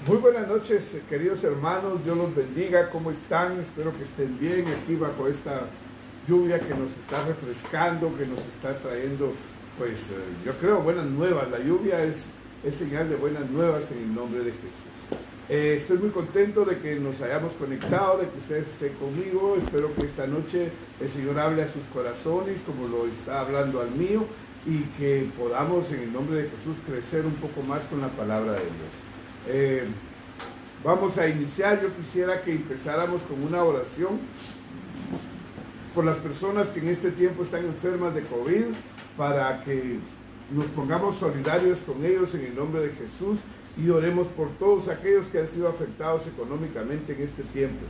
Muy buenas noches, queridos hermanos, Dios los bendiga, ¿cómo están? Espero que estén bien aquí bajo esta lluvia que nos está refrescando, que nos está trayendo, pues yo creo, buenas nuevas. La lluvia es señal de buenas nuevas en el nombre de Jesús. Estoy muy contento de que nos hayamos conectado, de que ustedes estén conmigo. Espero que esta noche el Señor hable a sus corazones como lo está hablando al mío, y que podamos en el nombre de Jesús crecer un poco más con la palabra de Dios. Vamos a iniciar. Yo quisiera que empezáramos con una oración por las personas que en este tiempo están enfermas de COVID, para que nos pongamos solidarios con ellos en el nombre de Jesús y oremos por todos aquellos que han sido afectados económicamente en este tiempo.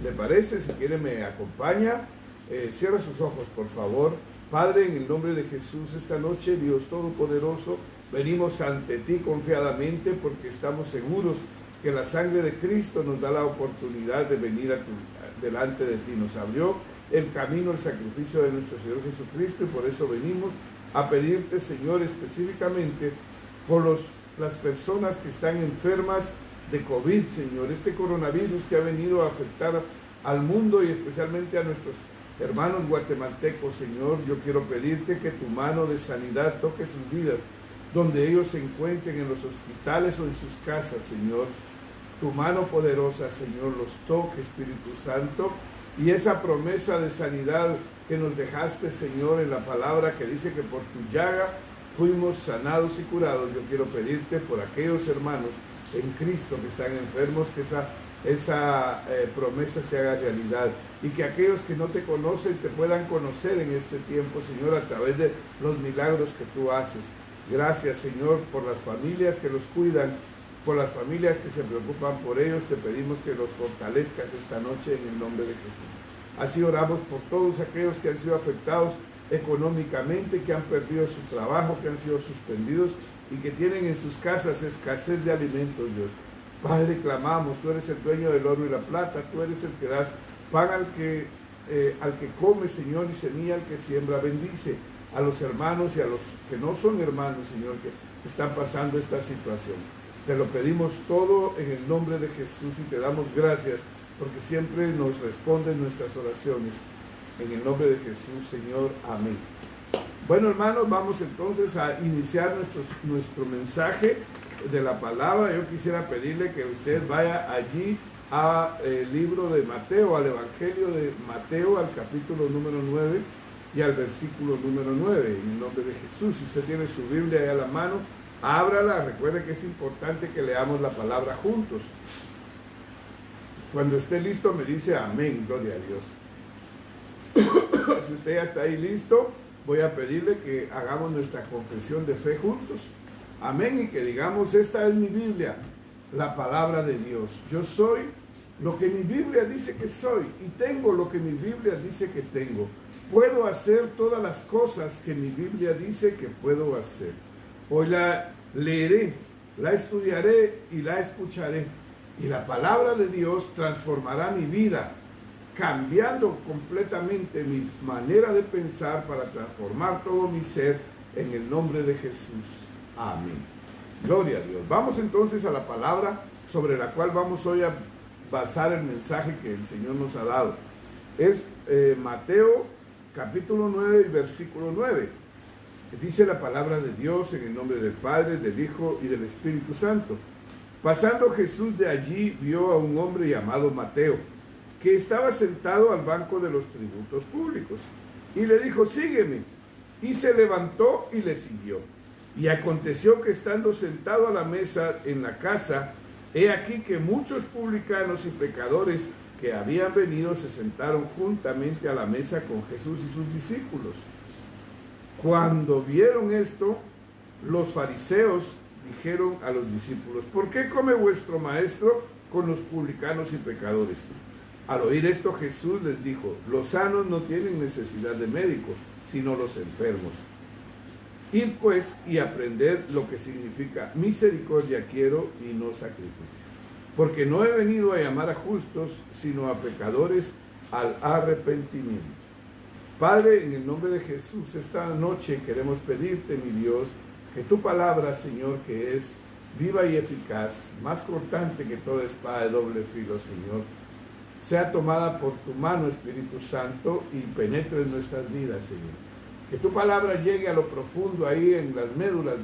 ¿Le parece? Si quiere me acompaña. Cierra sus ojos, por favor. Padre, en el nombre de Jesús, esta noche, Dios Todopoderoso, venimos ante ti confiadamente porque estamos seguros que la sangre de Cristo nos da la oportunidad de venir delante de ti. Nos abrió el camino, el sacrificio de nuestro Señor Jesucristo, y por eso venimos a pedirte, Señor, específicamente por las personas que están enfermas de COVID, Señor. Este coronavirus que ha venido a afectar al mundo y especialmente a nuestros hermanos guatemaltecos, Señor, yo quiero pedirte que tu mano de sanidad toque sus vidas, donde ellos se encuentren, en los hospitales o en sus casas, Señor. Tu mano poderosa, Señor, los toque, Espíritu Santo, y esa promesa de sanidad que nos dejaste, Señor, en la palabra que dice que por tu llaga fuimos sanados y curados. Yo quiero pedirte por aquellos hermanos en Cristo que están enfermos, que esa promesa se haga realidad, y que aquellos que no te conocen te puedan conocer en este tiempo, Señor, a través de los milagros que tú haces. Gracias, Señor, por las familias que los cuidan, por las familias que se preocupan por ellos. Te pedimos que los fortalezcas esta noche en el nombre de Jesús. Así oramos por todos aquellos que han sido afectados económicamente, que han perdido su trabajo, que han sido suspendidos y que tienen en sus casas escasez de alimentos, Dios. Padre, clamamos, tú eres el dueño del oro y la plata, tú eres el que das pan al que come, Señor, y semilla al que siembra. Bendice a los hermanos y a los que no son hermanos, Señor, que están pasando esta situación. Te lo pedimos todo en el nombre de Jesús y te damos gracias porque siempre nos responden nuestras oraciones. En el nombre de Jesús, Señor. Amén. Bueno, hermanos, vamos entonces a iniciar nuestro mensaje de la palabra. Yo quisiera pedirle que usted vaya allí al libro de Mateo, al Evangelio de Mateo, al capítulo número 9 y al versículo número 9, en el nombre de Jesús. Si usted tiene su Biblia ahí a la mano, ábrala. Recuerde que es importante que leamos la palabra juntos. Cuando esté listo me dice amén, gloria a Dios. Si usted ya está ahí listo, voy a pedirle que hagamos nuestra confesión de fe juntos. Amén, y que digamos: esta es mi Biblia, la palabra de Dios. Yo soy lo que mi Biblia dice que soy, y tengo lo que mi Biblia dice que tengo. Puedo hacer todas las cosas que mi Biblia dice que puedo hacer. Hoy la leeré, la estudiaré y la escucharé. Y la palabra de Dios transformará mi vida, cambiando completamente mi manera de pensar para transformar todo mi ser en el nombre de Jesús. Amén. Gloria a Dios. Vamos entonces a la palabra sobre la cual vamos hoy a basar el mensaje que el Señor nos ha dado. Es Mateo capítulo 9 y versículo 9. Dice la palabra de Dios en el nombre del Padre, del Hijo y del Espíritu Santo. Pasando Jesús de allí, vio a un hombre llamado Mateo, que estaba sentado al banco de los tributos públicos, y le dijo: sígueme. Y se levantó y le siguió. Y aconteció que estando sentado a la mesa en la casa, he aquí que muchos publicanos y pecadores que habían venido se sentaron juntamente a la mesa con Jesús y sus discípulos. Cuando vieron esto, los fariseos dijeron a los discípulos: ¿por qué come vuestro maestro con los publicanos y pecadores? Al oír esto, Jesús les dijo: los sanos no tienen necesidad de médico, sino los enfermos. Id pues y aprended lo que significa misericordia quiero y no sacrificio. Porque no he venido a llamar a justos, sino a pecadores al arrepentimiento. Padre, en el nombre de Jesús, esta noche queremos pedirte, mi Dios, que tu palabra, Señor, que es viva y eficaz, más cortante que toda espada de doble filo, Señor, sea tomada por tu mano, Espíritu Santo, y penetre en nuestras vidas, Señor. Que tu palabra llegue a lo profundo, ahí en las médulas,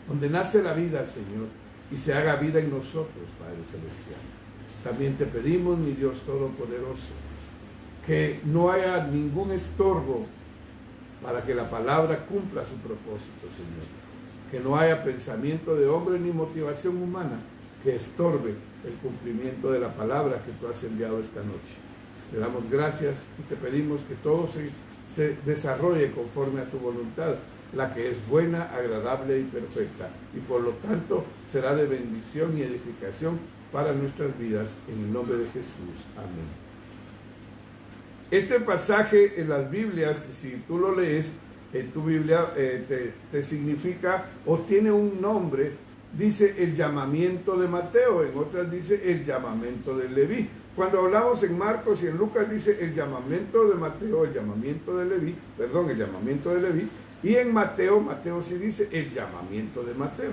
donde nace la vida, Señor, y se haga vida en nosotros, Padre Celestial. También te pedimos, mi Dios Todopoderoso, que no haya ningún estorbo para que la palabra cumpla su propósito, Señor. Que no haya pensamiento de hombre ni motivación humana que estorbe el cumplimiento de la palabra que tú has enviado esta noche. Te damos gracias y te pedimos que todo se desarrolle conforme a tu voluntad, la que es buena, agradable y perfecta, y por lo tanto será de bendición y edificación para nuestras vidas, en el nombre de Jesús. Amén. Este pasaje en las Biblias, si tú lo lees, en tu Biblia te significa o tiene un nombre, dice el llamamiento de Mateo, en otras dice el llamamiento de Leví. Cuando hablamos en Marcos y en Lucas dice el llamamiento de Mateo, el llamamiento de Leví, y en Mateo sí dice el llamamiento de Mateo.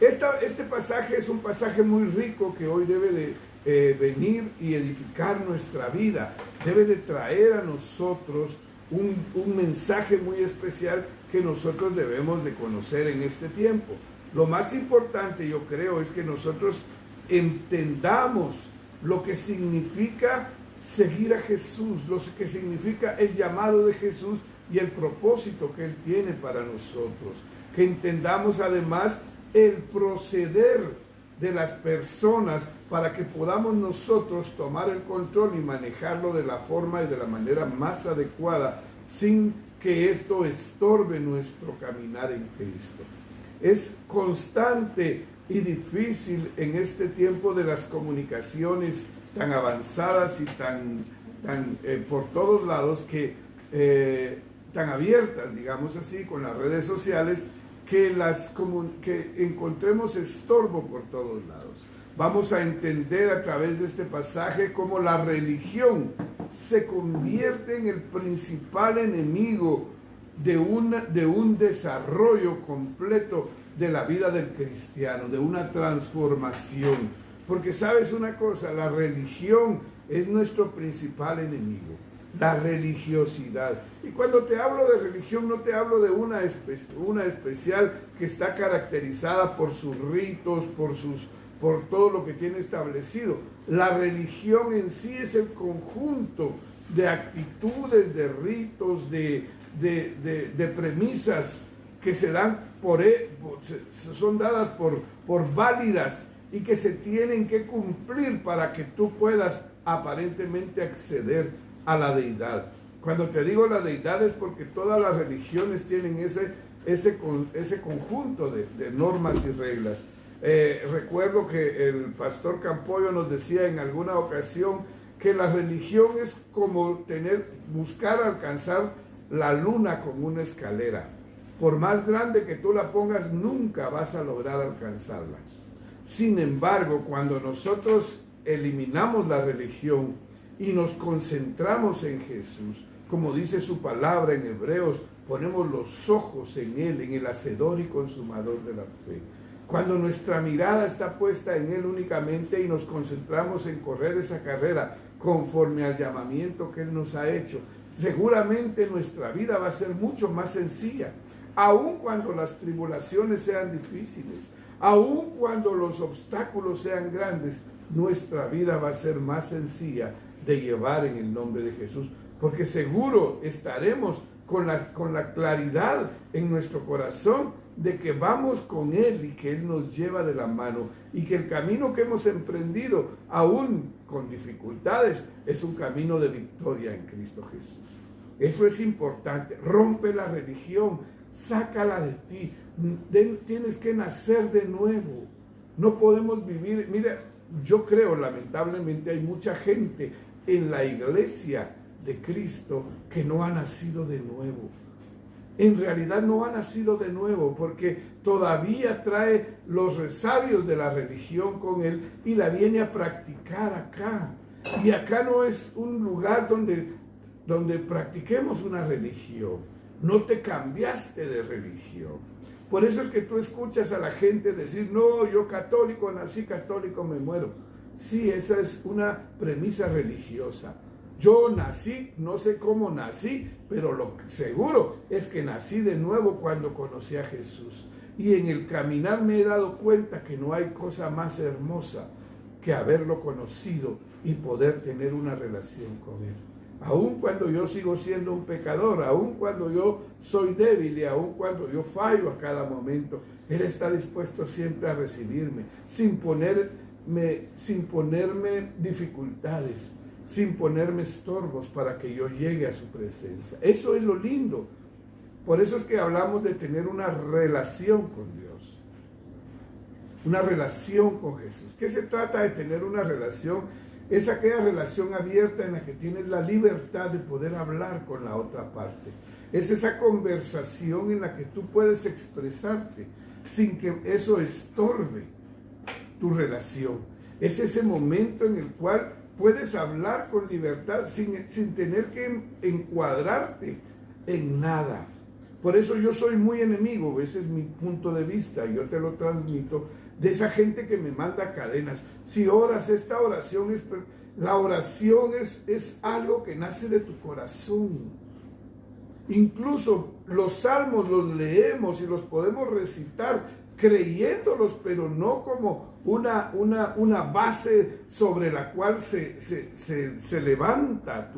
Este pasaje es un pasaje muy rico que hoy debe de venir y edificar nuestra vida, debe de traer a nosotros un mensaje muy especial que nosotros debemos de conocer en este tiempo. Lo más importante, yo creo, es que nosotros entendamos lo que significa seguir a Jesús, lo que significa el llamado de Jesús y el propósito que Él tiene para nosotros. Que entendamos además el proceder de las personas para que podamos nosotros tomar el control y manejarlo de la forma y de la manera más adecuada, sin que esto estorbe nuestro caminar en Cristo. Es constante y difícil en este tiempo de las comunicaciones tan avanzadas y tan por todos lados, tan abiertas, digamos así, con las redes sociales, que encontremos estorbo por todos lados. Vamos a entender a través de este pasaje cómo la religión se convierte en el principal enemigo de un desarrollo completo de la vida del cristiano, de una transformación. Porque sabes una cosa, la religión es nuestro principal enemigo. La religiosidad. Y cuando te hablo de religión, no te hablo de una especial que está caracterizada por sus ritos, por todo lo que tiene establecido. La religión en sí es el conjunto de actitudes, de ritos, de premisas que se dan son dadas por válidas y que se tienen que cumplir para que tú puedas aparentemente acceder a la deidad. Cuando te digo la deidad es porque todas las religiones tienen ese conjunto de normas y reglas. Recuerdo que el pastor Campoyo nos decía en alguna ocasión que la religión es como buscar alcanzar la luna con una escalera. Por más grande que tú la pongas, nunca vas a lograr alcanzarla. Sin embargo, cuando nosotros eliminamos la religión y nos concentramos en Jesús, como dice su palabra en Hebreos, ponemos los ojos en Él, en el hacedor y consumador de la fe. Cuando nuestra mirada está puesta en Él únicamente y nos concentramos en correr esa carrera conforme al llamamiento que Él nos ha hecho, seguramente nuestra vida va a ser mucho más sencilla, aun cuando las tribulaciones sean difíciles, aun cuando los obstáculos sean grandes, nuestra vida va a ser más sencilla de llevar en el nombre de Jesús, porque seguro estaremos con la claridad en nuestro corazón de que vamos con Él y que Él nos lleva de la mano y que el camino que hemos emprendido, aún con dificultades, es un camino de victoria en Cristo Jesús. Eso es importante. Rompe la religión, sácala de ti. Tienes que nacer de nuevo. No podemos vivir. Mira, yo creo, lamentablemente, hay mucha gente en la iglesia de Cristo que no ha nacido de nuevo. En realidad no ha nacido de nuevo porque todavía trae los resabios de la religión con él y la viene a practicar acá. Y acá no es un lugar donde practiquemos una religión. No te cambiaste de religión. Por eso es que tú escuchas a la gente decir, no, yo católico, nací católico, me muero. Sí, esa es una premisa religiosa. Yo nací, no sé cómo nací, pero lo seguro es que nací de nuevo cuando conocí a Jesús. Y en el caminar me he dado cuenta que no hay cosa más hermosa que haberlo conocido y poder tener una relación con Él. Aun cuando yo sigo siendo un pecador, aun cuando yo soy débil y aun cuando yo fallo a cada momento, Él está dispuesto siempre a recibirme, sin ponerme dificultades, sin ponerme estorbos para que yo llegue a su presencia. Eso es lo lindo. Por eso es que hablamos de tener una relación con Dios, una relación con Jesús. ¿Qué se trata de tener una relación? Es aquella relación abierta en la que tienes la libertad de poder hablar con la otra parte. Es esa conversación en la que tú puedes expresarte sin que eso estorbe tu relación. Es ese momento en el cual puedes hablar con libertad sin tener que encuadrarte en nada. Por eso yo soy muy enemigo, ese es mi punto de vista, yo te lo transmito, de esa gente que me manda cadenas. Si oras, esta oración la oración es algo que nace de tu corazón. Incluso los salmos los leemos y los podemos recitar creyéndolos, pero no como una base sobre la cual se levanta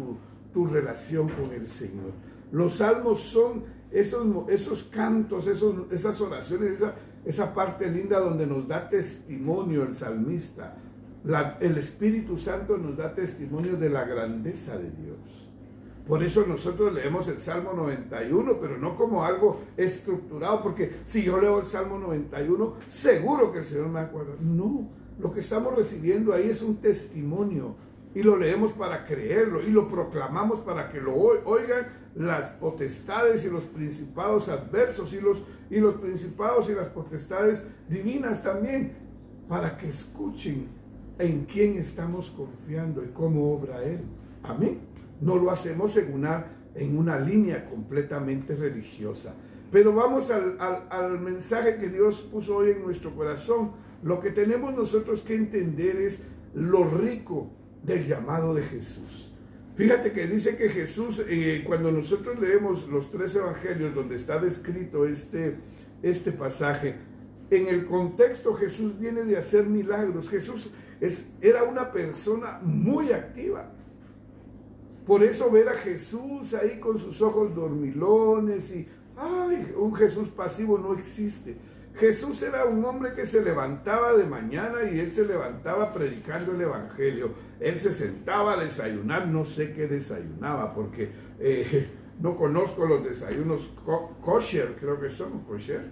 tu relación con el Señor. Los salmos son esos cantos, esas oraciones, esa parte linda donde nos da testimonio el salmista. El Espíritu Santo nos da testimonio de la grandeza de Dios. Por eso nosotros leemos el Salmo 91, pero no como algo estructurado, porque si yo leo el Salmo 91, seguro que el Señor me acuerda. No, lo que estamos recibiendo ahí es un testimonio, y lo leemos para creerlo, y lo proclamamos para que lo oigan las potestades y los principados adversos, y los principados y las potestades divinas también, para que escuchen en quién estamos confiando y cómo obra Él. Amén. No lo hacemos en una línea completamente religiosa. Pero vamos al mensaje que Dios puso hoy en nuestro corazón. Lo que tenemos nosotros que entender es lo rico del llamado de Jesús. Fíjate que dice que Jesús, cuando nosotros leemos los 3 evangelios donde está descrito este pasaje, en el contexto Jesús viene de hacer milagros. Jesús era una persona muy activa. Por eso ver a Jesús ahí con sus ojos dormilones y un Jesús pasivo no existe. Jesús era un hombre que se levantaba de mañana y él se levantaba predicando el evangelio. Él se sentaba a desayunar, no sé qué desayunaba porque no conozco los desayunos kosher, creo que son kosher,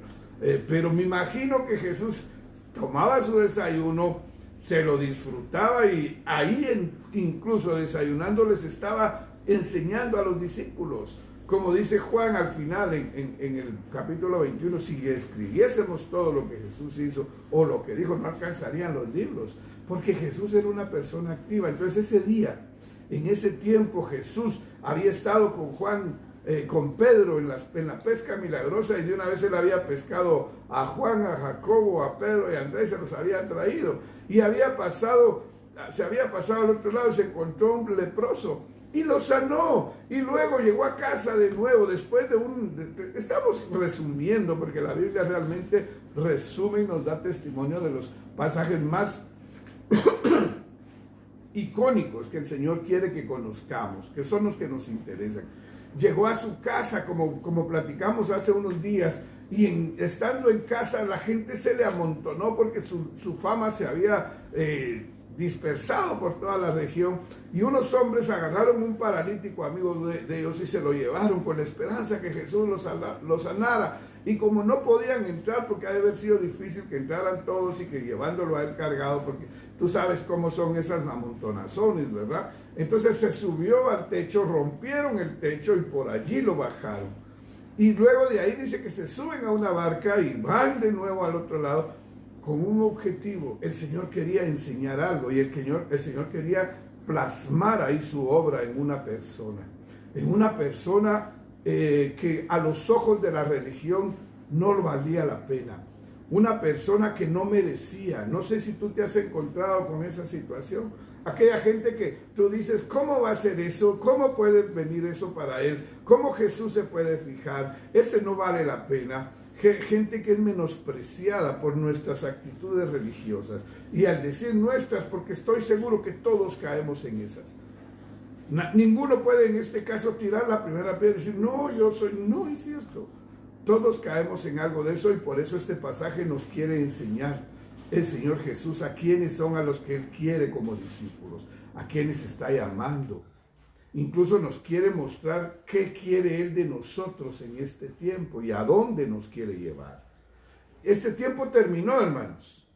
pero me imagino que Jesús tomaba su desayuno, se lo disfrutaba y ahí incluso desayunando les estaba enseñando a los discípulos. Como dice Juan al final en el capítulo 21, si escribiésemos todo lo que Jesús hizo o lo que dijo, no alcanzarían los libros, porque Jesús era una persona activa. Entonces ese día, en ese tiempo, Jesús había estado con Juan, con Pedro en la pesca milagrosa, y de una vez él había pescado a Juan, a Jacobo, a Pedro y a Andrés, se los había traído, y se había pasado al otro lado y se encontró un leproso y lo sanó, y luego llegó a casa de nuevo después estamos resumiendo porque la Biblia realmente resume y nos da testimonio de los pasajes más icónicos que el Señor quiere que conozcamos, que son los que nos interesan. Llegó a su casa, como platicamos hace unos días, y estando en casa la gente se le amontonó porque su fama se había dispersado por toda la región, y unos hombres agarraron un paralítico amigo de ellos y se lo llevaron con la esperanza que Jesús lo sanara. Y como no podían entrar, porque ha de haber sido difícil que entraran todos y que llevándolo a él cargado, porque tú sabes cómo son esas amontonazones, ¿verdad? Entonces se subió al techo, rompieron el techo y por allí lo bajaron. Y luego de ahí dice que se suben a una barca y van de nuevo al otro lado con un objetivo. El Señor quería enseñar algo y el Señor quería plasmar ahí su obra en una persona que a los ojos de la religión no valía la pena. Una persona que no merecía. No sé si tú te has encontrado con esa situación. Aquella gente que tú dices, ¿cómo va a ser eso? ¿Cómo puede venir eso para él? ¿Cómo Jesús se puede fijar? Ese no vale la pena. Gente que es menospreciada por nuestras actitudes religiosas. Y al decir nuestras, porque estoy seguro que todos caemos en esas. Ninguno puede en este caso tirar la primera piedra y decir, no, yo soy, no es cierto. Todos caemos en algo de eso y por eso este pasaje nos quiere enseñar el Señor Jesús a quiénes son a los que Él quiere como discípulos, a quienes está llamando. Incluso nos quiere mostrar qué quiere Él de nosotros en este tiempo y a dónde nos quiere llevar. Este tiempo terminó, hermanos.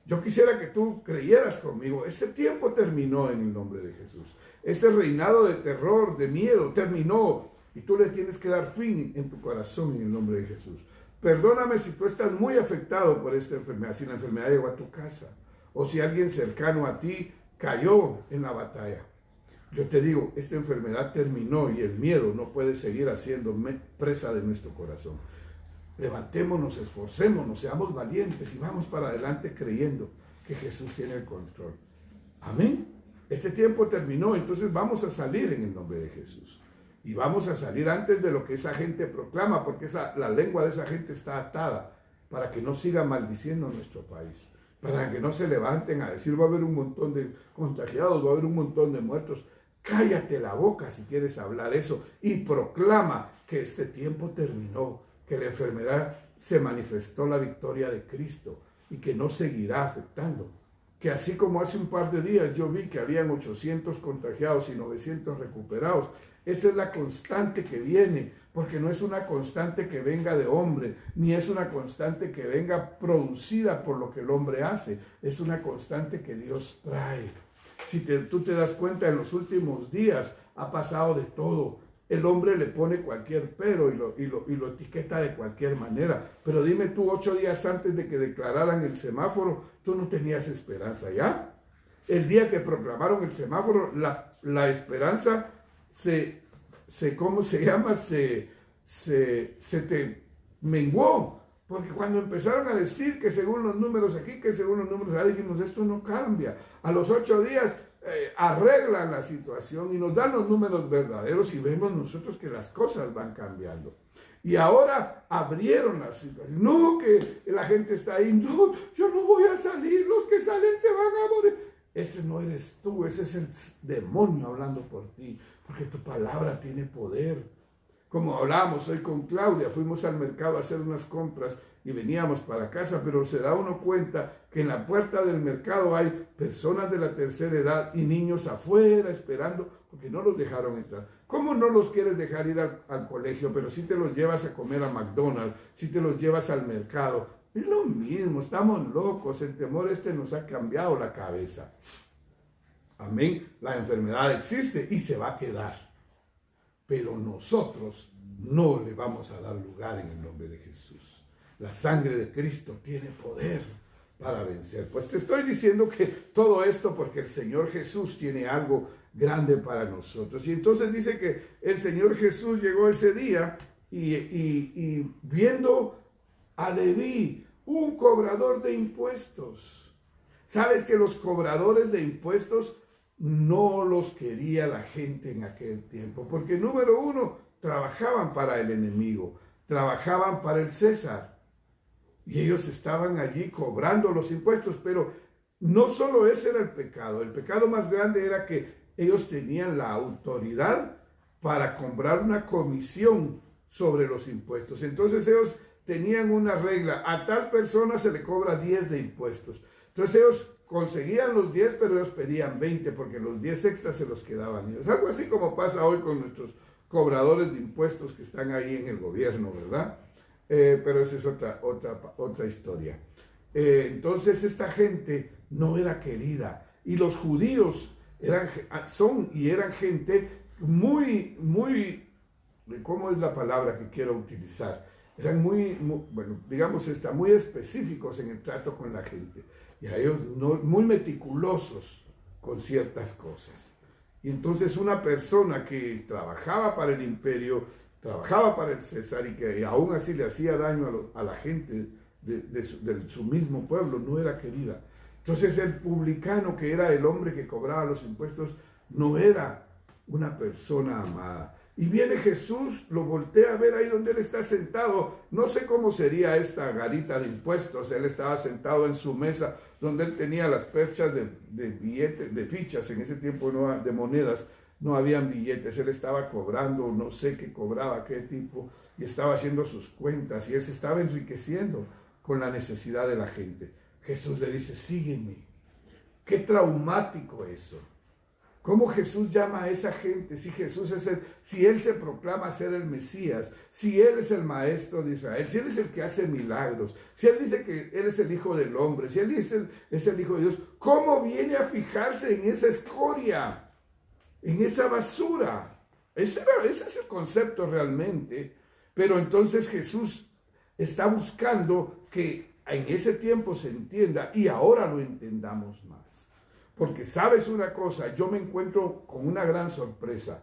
Yo quisiera que tú creyeras conmigo. Este tiempo terminó en el nombre de Jesús. Este reinado de terror, de miedo, terminó. Y tú le tienes que dar fin en tu corazón en el nombre de Jesús. Perdóname si tú estás muy afectado por esta enfermedad, si la enfermedad llegó a tu casa, o si alguien cercano a ti cayó en la batalla. Yo te digo, esta enfermedad terminó y el miedo no puede seguir haciéndome presa de nuestro corazón. Levantémonos, esforcémonos, seamos valientes y vamos para adelante creyendo que Jesús tiene el control. Amén. Este tiempo terminó, entonces vamos a salir en el nombre de Jesús. Y vamos a salir antes de lo que esa gente proclama, porque la lengua de esa gente está atada para que no siga maldiciendo a nuestro país, para que no se levanten a decir va a haber un montón de contagiados, va a haber un montón de muertos. Cállate la boca si quieres hablar eso y proclama que este tiempo terminó, que la enfermedad se manifestó la victoria de Cristo y que no seguirá afectando. Que así como hace un par de días yo vi que habían 800 contagiados y 900 recuperados, esa es la constante que viene, porque no es una constante que venga de hombre, ni es una constante que venga producida por lo que el hombre hace, es una constante que Dios trae. Si tú te das cuenta, en los últimos días ha pasado de todo. El hombre le pone cualquier pero y lo etiqueta de cualquier manera. Pero dime tú, 8 días antes de que declararan el semáforo, tú no tenías esperanza, ¿ya? El día que proclamaron el semáforo, la esperanza ¿cómo se llama? Se te menguó. Porque cuando empezaron a decir que según los números aquí, que según los números allá, dijimos, esto no cambia. A los 8 días arreglan la situación y nos dan los números verdaderos y vemos nosotros que las cosas van cambiando. Y ahora abrieron la situación. No, que la gente está ahí. No, yo no voy a salir. Los que salen se van a morir. Ese no eres tú, ese es el demonio hablando por ti. Porque tu palabra tiene poder. Como hablábamos hoy con Claudia, fuimos al mercado a hacer unas compras y veníamos para casa, pero se da uno cuenta que en la puerta del mercado hay personas de la tercera edad y niños afuera esperando porque no los dejaron entrar. ¿Cómo no los quieres dejar ir al colegio, pero si te los llevas a comer a McDonald's, si te los llevas al mercado? Es lo mismo, estamos locos, el temor nos ha cambiado la cabeza. Amén, la enfermedad existe y se va a quedar. Pero nosotros no le vamos a dar lugar en el nombre de Jesús. La sangre de Cristo tiene poder para vencer. Pues te estoy diciendo que todo esto porque el Señor Jesús tiene algo grande para nosotros. Y entonces dice que el Señor Jesús llegó ese día y viendo a Leví, un cobrador de impuestos. ¿Sabes que los cobradores de impuestos no los quería la gente en aquel tiempo? Porque número uno, trabajaban para el enemigo, trabajaban para el César. Y ellos estaban allí cobrando los impuestos, pero no solo ese era el pecado más grande era que ellos tenían la autoridad para cobrar una comisión sobre los impuestos. Entonces ellos tenían una regla, a tal persona se le cobra 10 de impuestos. Entonces ellos conseguían los 10, pero ellos pedían 20 porque los 10 extras se los quedaban ellos. Algo así como pasa hoy con nuestros cobradores de impuestos que están ahí en el gobierno, ¿verdad? Pero esa es otra historia. Entonces esta gente no era querida y los judíos eran gente muy, ¿cómo es la palabra que quiero utilizar? Eran muy específicos en el trato con la gente. Y a ellos muy meticulosos con ciertas cosas. Y entonces una persona que trabajaba para el imperio trabajaba para el César y que aún así le hacía daño a la gente de su mismo pueblo, no era querida. Entonces el publicano, que era el hombre que cobraba los impuestos, no era una persona amada. Y viene Jesús, lo voltea a ver ahí donde él está sentado. No sé cómo sería esta garita de impuestos. Él estaba sentado en su mesa donde él tenía las perchas de billetes, de fichas. En ese tiempo no, de monedas, no habían billetes. Él estaba cobrando, no sé qué cobraba, qué tipo, y estaba haciendo sus cuentas y él se estaba enriqueciendo con la necesidad de la gente. Jesús le dice, sígueme. Qué traumático eso. ¿Cómo Jesús llama a esa gente? Si Él se proclama ser el Mesías, si Él es el Maestro de Israel, si Él es el que hace milagros, si Él dice que Él es el Hijo del Hombre, si Él es el Hijo de Dios, ¿cómo viene a fijarse en esa escoria, en esa basura? Ese es el concepto realmente. Pero entonces Jesús está buscando que en ese tiempo se entienda y ahora lo entendamos más. Porque sabes una cosa, yo me encuentro con una gran sorpresa.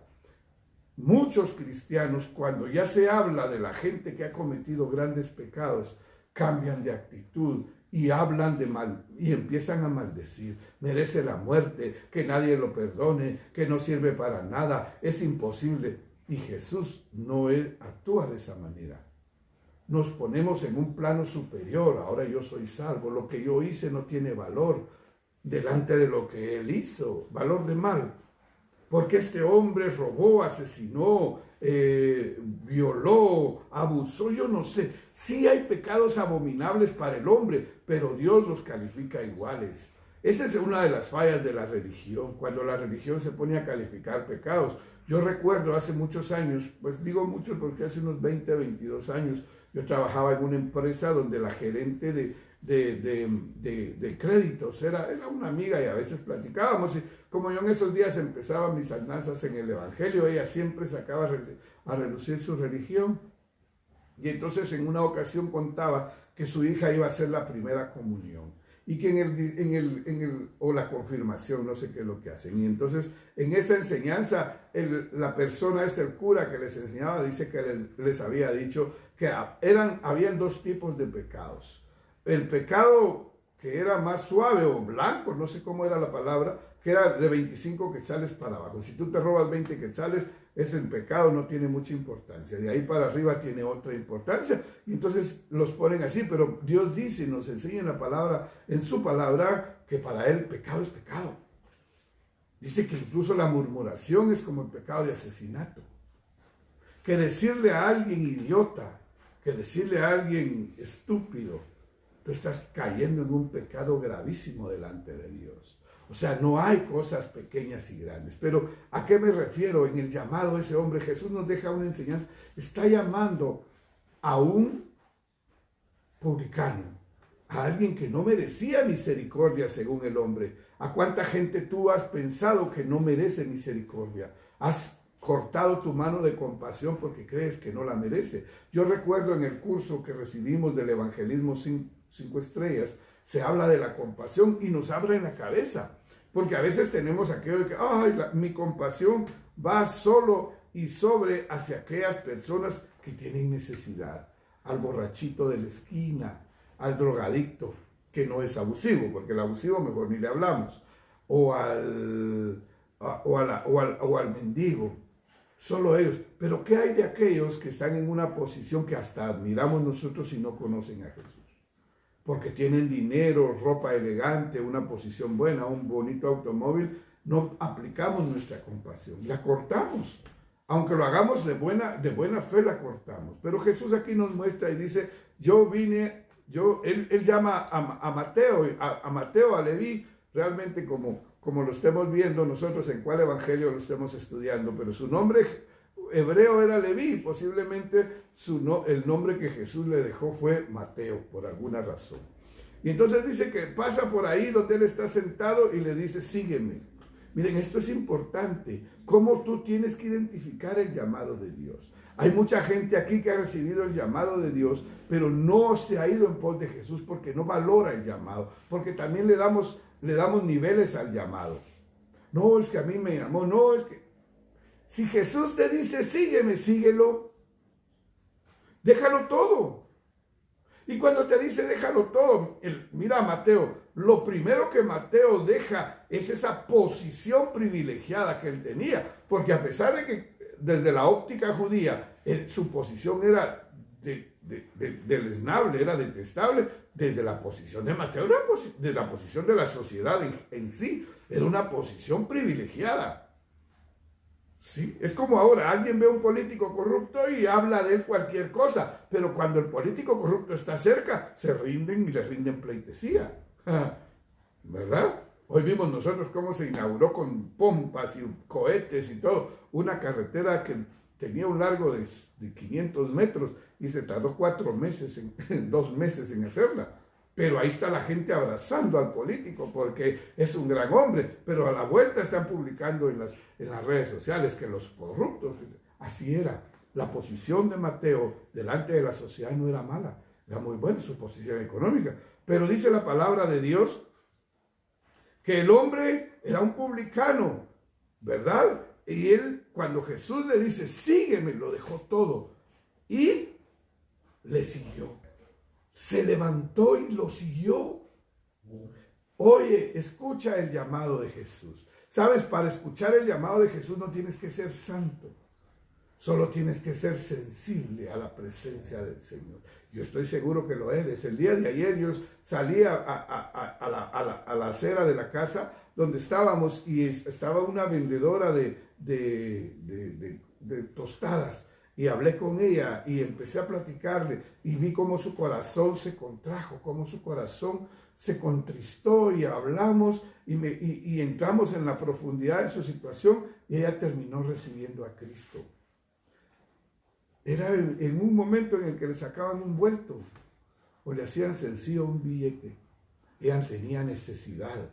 Muchos cristianos, cuando ya se habla de la gente que ha cometido grandes pecados, cambian de actitud y hablan de mal y empiezan a maldecir. Merece la muerte, que nadie lo perdone, que no sirve para nada, es imposible. Y Jesús no actúa de esa manera. Nos ponemos en un plano superior. Ahora yo soy salvo, lo que yo hice no tiene valor delante de lo que él hizo, valor de mal, porque este hombre robó, asesinó, violó, abusó, yo no sé, sí hay pecados abominables para el hombre, pero Dios los califica iguales. Esa es una de las fallas de la religión, cuando la religión se pone a calificar pecados. Yo recuerdo hace muchos años, pues digo muchos porque hace unos 20, 22 años, yo trabajaba en una empresa donde la gerente de créditos era una amiga y a veces platicábamos. Y como yo en esos días empezaba mis andanzas en el Evangelio, ella siempre sacaba a relucir su religión. Y entonces en una ocasión contaba que su hija iba a hacer la primera comunión. Y que o la confirmación, no sé qué es lo que hacen. Y entonces, en esa enseñanza, la persona, el cura que les enseñaba, dice que les había dicho que habían dos tipos de pecados. El pecado que era más suave o blanco, no sé cómo era la palabra, que era de 25 quetzales para abajo. Si tú te robas 20 quetzales, ese pecado no tiene mucha importancia. De ahí para arriba tiene otra importancia. Y entonces los ponen así, pero Dios dice, nos enseña en su palabra, que para él pecado es pecado. Dice que incluso la murmuración es como el pecado de asesinato. Que decirle a alguien idiota, que decirle a alguien estúpido, tú estás cayendo en un pecado gravísimo delante de Dios. O sea, no hay cosas pequeñas y grandes. Pero ¿a qué me refiero? En el llamado a ese hombre, Jesús nos deja una enseñanza. Está llamando a un publicano, a alguien que no merecía misericordia según el hombre. ¿A cuánta gente tú has pensado que no merece misericordia? Has cortado tu mano de compasión porque crees que no la merece. Yo recuerdo en el curso que recibimos del Evangelismo 5 estrellas, se habla de la compasión y nos abre en la cabeza. Porque a veces tenemos aquello de que mi compasión va solo y sobre hacia aquellas personas que tienen necesidad. Al borrachito de la esquina, al drogadicto, que no es abusivo, porque el abusivo mejor ni le hablamos. O al mendigo. Solo ellos. Pero ¿qué hay de aquellos que están en una posición que hasta admiramos nosotros y no conocen a Jesús? Porque tienen dinero, ropa elegante, una posición buena, un bonito automóvil, no aplicamos nuestra compasión, la cortamos. Aunque lo hagamos de buena fe, la cortamos. Pero Jesús aquí nos muestra y dice, él llama a Mateo, a Leví, realmente como lo estemos viendo nosotros en cuál evangelio lo estemos estudiando, pero su nombre hebreo era Leví, posiblemente el nombre que Jesús le dejó fue Mateo, por alguna razón. Y entonces dice que pasa por ahí donde él está sentado y le dice, sígueme. Miren, esto es importante, cómo tú tienes que identificar el llamado de Dios. Hay mucha gente aquí que ha recibido el llamado de Dios, pero no se ha ido en pos de Jesús porque no valora el llamado, porque también le damos niveles al llamado. No, es que a mí me llamó, no, es que si Jesús te dice, sígueme, síguelo. Déjalo todo. Y cuando te dice déjalo todo, mira Mateo, lo primero que Mateo deja es esa posición privilegiada que él tenía, porque a pesar de que desde la óptica judía su posición era deleznable, era detestable, desde la posición de Mateo, desde la posición de la sociedad en sí, era una posición privilegiada. Sí, es como ahora, alguien ve a un político corrupto y habla de él cualquier cosa, pero cuando el político corrupto está cerca, se rinden y le rinden pleitesía. ¿Verdad? Hoy vimos nosotros cómo se inauguró con pompas y cohetes y todo, una carretera que tenía un largo de 500 metros y se tardó 4 meses, 2 meses en hacerla. Pero ahí está la gente abrazando al político porque es un gran hombre, pero a la vuelta están publicando en las redes sociales que los corruptos, así era. La posición de Mateo delante de la sociedad no era mala, era muy buena su posición económica, pero dice la palabra de Dios que el hombre era un publicano, ¿verdad? Y él, cuando Jesús le dice, sígueme, lo dejó todo y le siguió. Se levantó y lo siguió. Oye, escucha el llamado de Jesús. Sabes, para escuchar el llamado de Jesús no tienes que ser santo. Solo tienes que ser sensible a la presencia del Señor. Yo estoy seguro que lo eres. El día de ayer yo salí a la acera de la casa donde estábamos y estaba una vendedora de tostadas. Y hablé con ella y empecé a platicarle y vi cómo su corazón se contrajo, cómo su corazón se contristó y hablamos y entramos en la profundidad de su situación y ella terminó recibiendo a Cristo. Era en un momento en el que le sacaban un vuelto o le hacían sencillo un billete. Ella tenía necesidad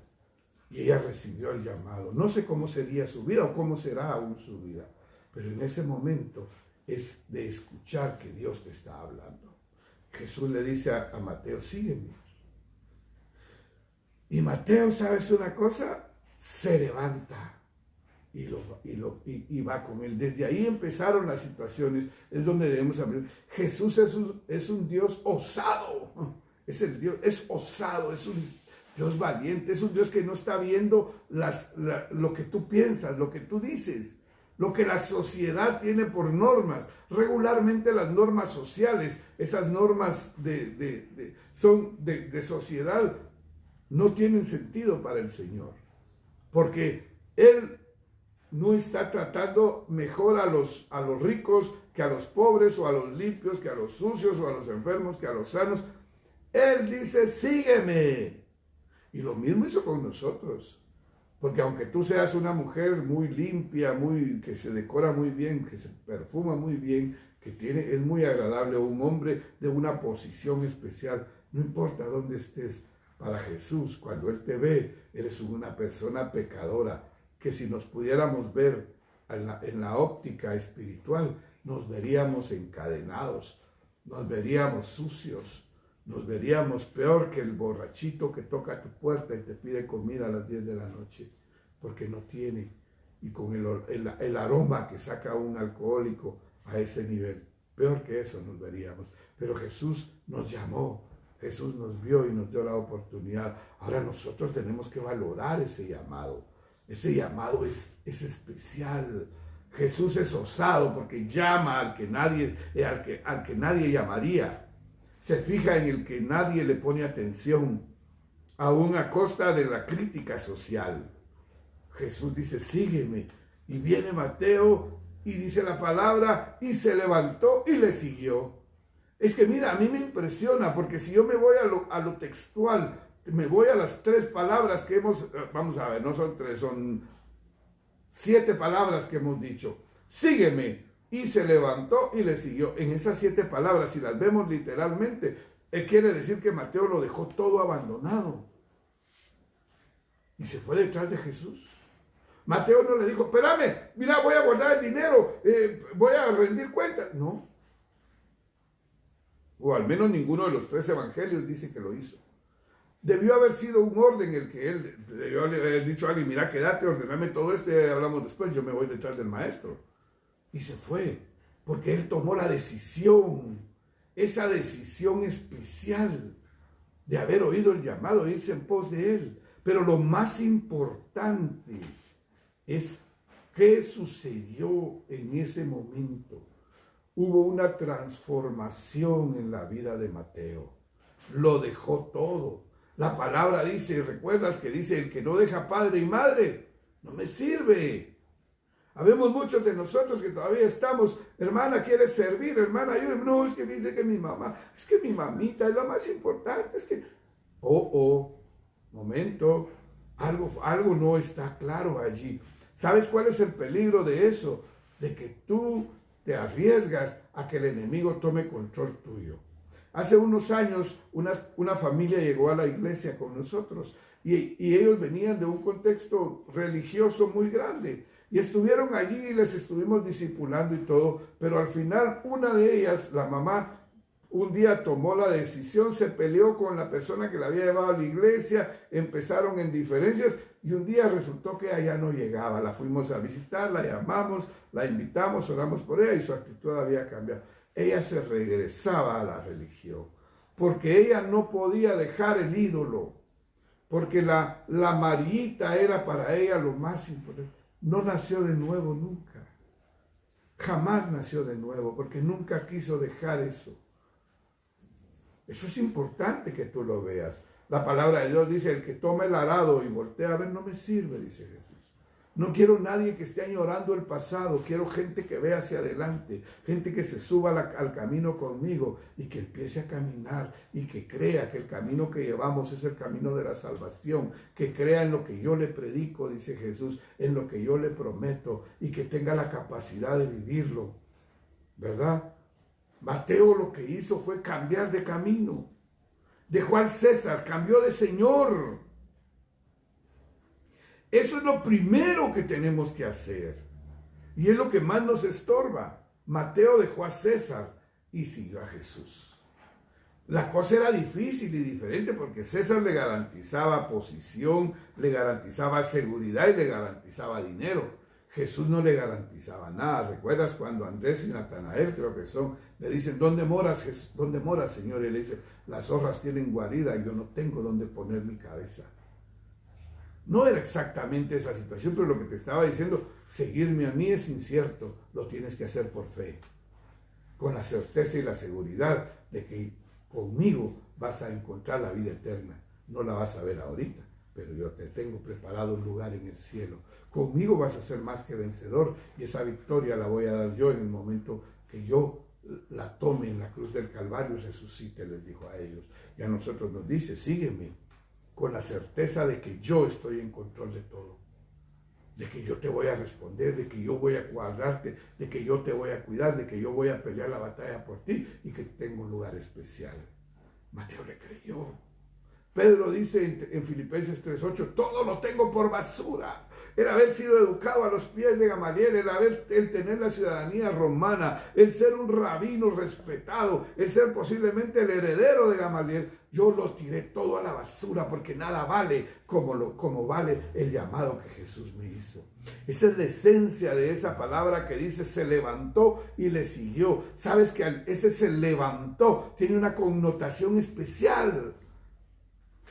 y ella recibió el llamado. No sé cómo sería su vida o cómo será aún su vida, pero en ese momento es de escuchar que Dios te está hablando. Jesús le dice a Mateo, sígueme. Y Mateo, ¿sabes una cosa? Se levanta y va con él. Desde ahí empezaron las situaciones, es donde debemos aprender. Jesús es un Dios osado, es osado, es un Dios valiente, es un Dios que no está viendo lo que tú piensas, lo que tú dices, lo que la sociedad tiene por normas. Regularmente las normas sociales, esas normas de sociedad, no tienen sentido para el Señor, porque Él no está tratando mejor a los ricos que a los pobres, o a los limpios que a los sucios, o a los enfermos que a los sanos. Él dice, sígueme. Y lo mismo hizo con nosotros. Porque aunque tú seas una mujer muy limpia, que se decora muy bien, que se perfuma muy bien, es muy agradable, o un hombre de una posición especial, no importa dónde estés, para Jesús, cuando Él te ve, eres una persona pecadora, que si nos pudiéramos ver en la óptica espiritual, nos veríamos encadenados, nos veríamos sucios, nos veríamos peor que el borrachito que toca a tu puerta y te pide comida a las 10 de la noche, porque no tiene, y con el aroma que saca un alcohólico a ese nivel. Peor que eso nos veríamos. Pero Jesús nos llamó, Jesús nos vio y nos dio la oportunidad. Ahora nosotros tenemos que valorar ese llamado. Ese llamado es especial. Jesús es osado porque llama al que nadie llamaría. Se fija en el que nadie le pone atención, aún a costa de la crítica social. Jesús dice, sígueme. Y viene Mateo y dice la palabra, y se levantó y le siguió. Es que mira, a mí me impresiona, porque si yo me voy a lo textual, me voy a las 3 palabras que vamos a ver, no son 3, son 7 palabras que hemos dicho. Sígueme. Y se levantó y le siguió. En esas 7 palabras, si las vemos literalmente, quiere decir que Mateo lo dejó todo abandonado. Y se fue detrás de Jesús. Mateo no le dijo, espérame, mira, voy a guardar el dinero, voy a rendir cuentas. No. O al menos ninguno de los 3 evangelios dice que lo hizo. Debió haber sido un orden el que él debió haber dicho a alguien, mira, quédate, ordename todo esto y hablamos después, yo me voy detrás del maestro. Y se fue, porque él tomó la decisión esa decisión especial de haber oído el llamado de irse en pos de Él. Pero lo más importante es qué sucedió en ese momento. Hubo una transformación en la vida de Mateo. Lo dejó todo. La palabra dice, ¿recuerdas que dice, el que no deja padre y madre, no me sirve? Habemos muchos de nosotros que todavía estamos, hermana, ¿quieres servir? Hermana, ayúdame. No, es que dice que mi mamá, es que mi mamita es lo más importante, es que... momento, algo no está claro allí. ¿Sabes cuál es el peligro de eso? De que tú te arriesgas a que el enemigo tome control tuyo. Hace unos años una familia llegó a la iglesia con nosotros y ellos venían de un contexto religioso muy grande y estuvieron allí y les estuvimos discipulando y todo, pero al final una de ellas, la mamá, un día tomó la decisión, se peleó con la persona que la había llevado a la iglesia, empezaron en diferencias y un día resultó que ella no llegaba. La fuimos a visitar, la llamamos, la invitamos, oramos por ella y su actitud había cambiado. Ella se regresaba a la religión porque ella no podía dejar el ídolo, porque la Mariita era para ella lo más importante. No nació de nuevo nunca, jamás nació de nuevo porque nunca quiso dejar eso. Eso es importante que tú lo veas. La palabra de Dios dice, el que toma el arado y voltea a ver, no me sirve, dice Jesús. No quiero nadie que esté añorando el pasado, quiero gente que vea hacia adelante, gente que se suba al camino conmigo y que empiece a caminar y que crea que el camino que llevamos es el camino de la salvación, que crea en lo que yo le predico, dice Jesús, en lo que yo le prometo y que tenga la capacidad de vivirlo, ¿verdad? Mateo lo que hizo fue cambiar de camino. Dejó al César, cambió de Señor. Eso es lo primero que tenemos que hacer. Y es lo que más nos estorba. Mateo dejó a César y siguió a Jesús. La cosa era difícil y diferente porque César le garantizaba posición, le garantizaba seguridad y le garantizaba dinero. Jesús no le garantizaba nada. ¿Recuerdas cuando Andrés y Natanael, creo que son, le dicen, ¿dónde moras, Señor? Y él le dice, las zorras tienen guarida y yo no tengo dónde poner mi cabeza. No era exactamente esa situación, pero lo que te estaba diciendo, seguirme a mí es incierto, lo tienes que hacer por fe, con la certeza y la seguridad de que conmigo vas a encontrar la vida eterna. No la vas a ver ahorita, pero yo te tengo preparado un lugar en el cielo. Conmigo vas a ser más que vencedor y esa victoria la voy a dar yo en el momento que yo la tome en la cruz del Calvario y resucite, les dijo a ellos. Y a nosotros nos dice, sígueme con la certeza de que yo estoy en control de todo, de que yo te voy a responder, de que yo voy a guardarte, de que yo te voy a cuidar, de que yo voy a pelear la batalla por ti y que tengo un lugar especial. Mateo le creyó. Pedro dice en Filipenses 3:8, todo lo tengo por basura. El haber sido educado a los pies de Gamaliel, el tener la ciudadanía romana, el ser un rabino respetado, el ser posiblemente el heredero de Gamaliel, yo lo tiré todo a la basura porque nada vale como vale el llamado que Jesús me hizo. Esa es la esencia de esa palabra que dice se levantó y le siguió. Sabes que ese se levantó tiene una connotación especial.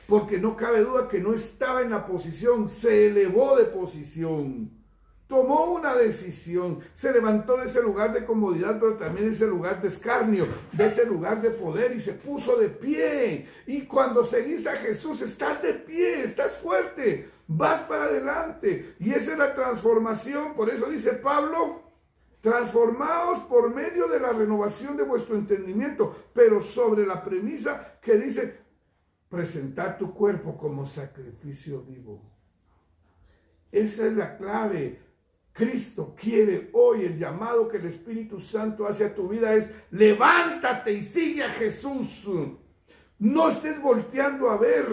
Porque no cabe duda que no estaba en la posición, se elevó de posición, tomó una decisión, se levantó de ese lugar de comodidad, pero también de ese lugar de escarnio, de ese lugar de poder y se puso de pie. Y cuando seguís a Jesús, estás de pie, estás fuerte, vas para adelante. Y esa es la transformación, por eso dice Pablo, transformaos por medio de la renovación de vuestro entendimiento, pero sobre la premisa que dice, presentar tu cuerpo como sacrificio vivo. Esa es la clave. Cristo quiere hoy, el llamado que el Espíritu Santo hace a tu vida es levántate y sigue a Jesús. No estés volteando a ver.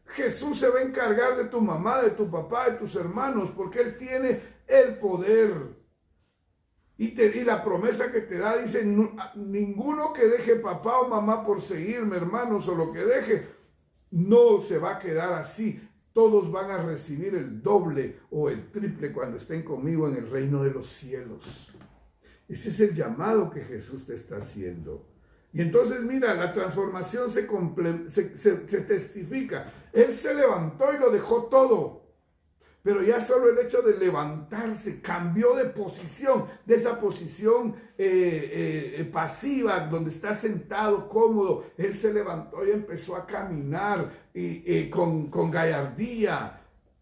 Jesús se va a encargar de tu mamá, de tu papá, de tus hermanos, porque Él tiene el poder. Y la promesa que te da dice, ninguno que deje papá o mamá por seguirme, hermanos, o lo que deje, no se va a quedar así. Todos van a recibir el doble o el triple cuando estén conmigo en el reino de los cielos. Ese es el llamado que Jesús te está haciendo. Y entonces, mira, la transformación se testifica. Él se levantó y lo dejó todo. Pero ya solo el hecho de levantarse cambió de posición, de esa posición pasiva, donde está sentado cómodo. Él se levantó y empezó a caminar con gallardía,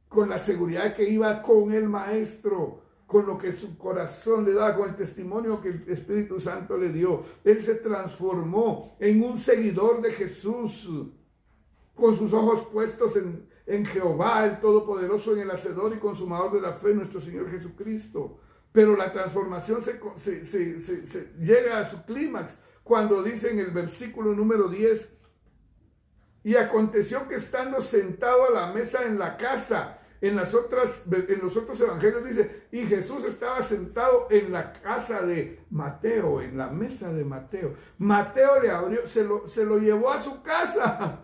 con la seguridad de que iba con el Maestro, con lo que su corazón le daba, con el testimonio que el Espíritu Santo le dio. Él se transformó en un seguidor de Jesús, con sus ojos puestos en Jehová, el Todopoderoso, en el Hacedor y Consumador de la fe, nuestro Señor Jesucristo. Pero la transformación se llega a su clímax cuando dice en el versículo número 10, y aconteció que estando sentado a la mesa en la casa, en los otros evangelios dice, y Jesús estaba sentado en la casa de Mateo, en la mesa de Mateo. Mateo le abrió, se lo llevó a su casa.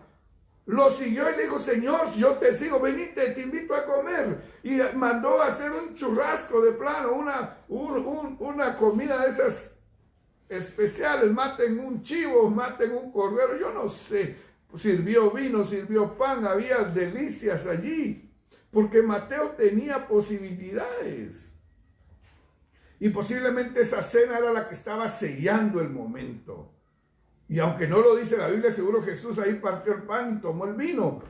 Lo siguió y le dijo, Señor, yo te sigo, venite, te invito a comer. Y mandó a hacer un churrasco de plano, una comida de esas especiales. Maten un chivo, maten un cordero, yo no sé. Sirvió vino, sirvió pan, había delicias allí. Porque Mateo tenía posibilidades. Y posiblemente esa cena era la que estaba sellando el momento. Y aunque no lo dice la Biblia, seguro Jesús ahí partió el pan y tomó el vino.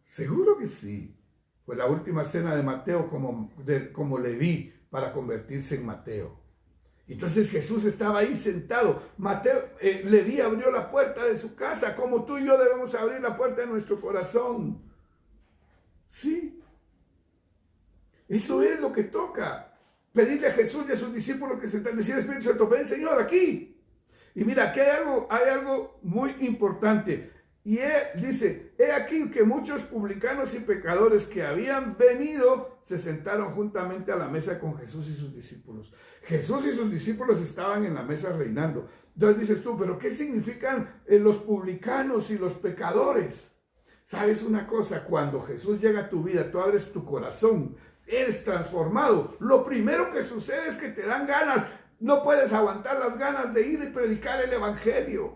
Seguro que sí. Fue la última cena de Mateo como Leví para convertirse en Mateo. Entonces Jesús estaba ahí sentado. Leví abrió la puerta de su casa, como tú y yo debemos abrir la puerta de nuestro corazón. Sí. Eso es lo que toca. Pedirle a Jesús y a sus discípulos que se están diciendo, Espíritu Santo, ven Señor aquí. Y mira, aquí hay algo muy importante. Y dice, he aquí que muchos publicanos y pecadores que habían venido se sentaron juntamente a la mesa con Jesús y sus discípulos. Jesús y sus discípulos estaban en la mesa reinando. Entonces dices tú, ¿pero qué significan los publicanos y los pecadores? ¿Sabes una cosa? Cuando Jesús llega a tu vida, tú abres tu corazón, eres transformado. Lo primero que sucede es que te dan ganas. No puedes aguantar las ganas de ir y predicar el evangelio.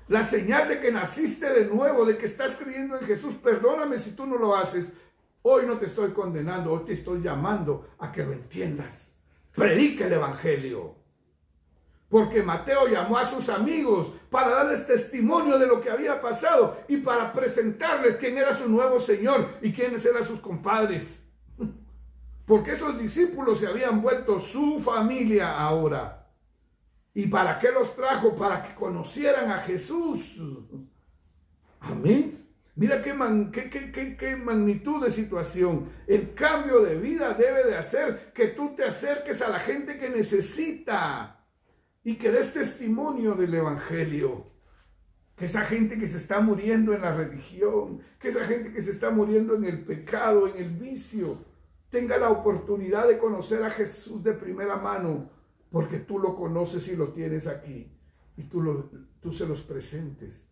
La señal de que naciste de nuevo, de que estás creyendo en Jesús, perdóname si tú no lo haces. Hoy no te estoy condenando, hoy te estoy llamando a que lo entiendas. Predica el evangelio. Porque Mateo llamó a sus amigos para darles testimonio de lo que había pasado y para presentarles quién era su nuevo Señor y quiénes eran sus compadres. Porque esos discípulos se habían vuelto su familia ahora. ¿Y para qué los trajo? Para que conocieran a Jesús. Amén. Mira qué magnitud de situación. El cambio de vida debe de hacer que tú te acerques a la gente que necesita y que des testimonio del evangelio. Que esa gente que se está muriendo en la religión, que esa gente que se está muriendo en el pecado, en el vicio, tenga la oportunidad de conocer a Jesús de primera mano, porque tú lo conoces y lo tienes aquí, y tú se los presentes.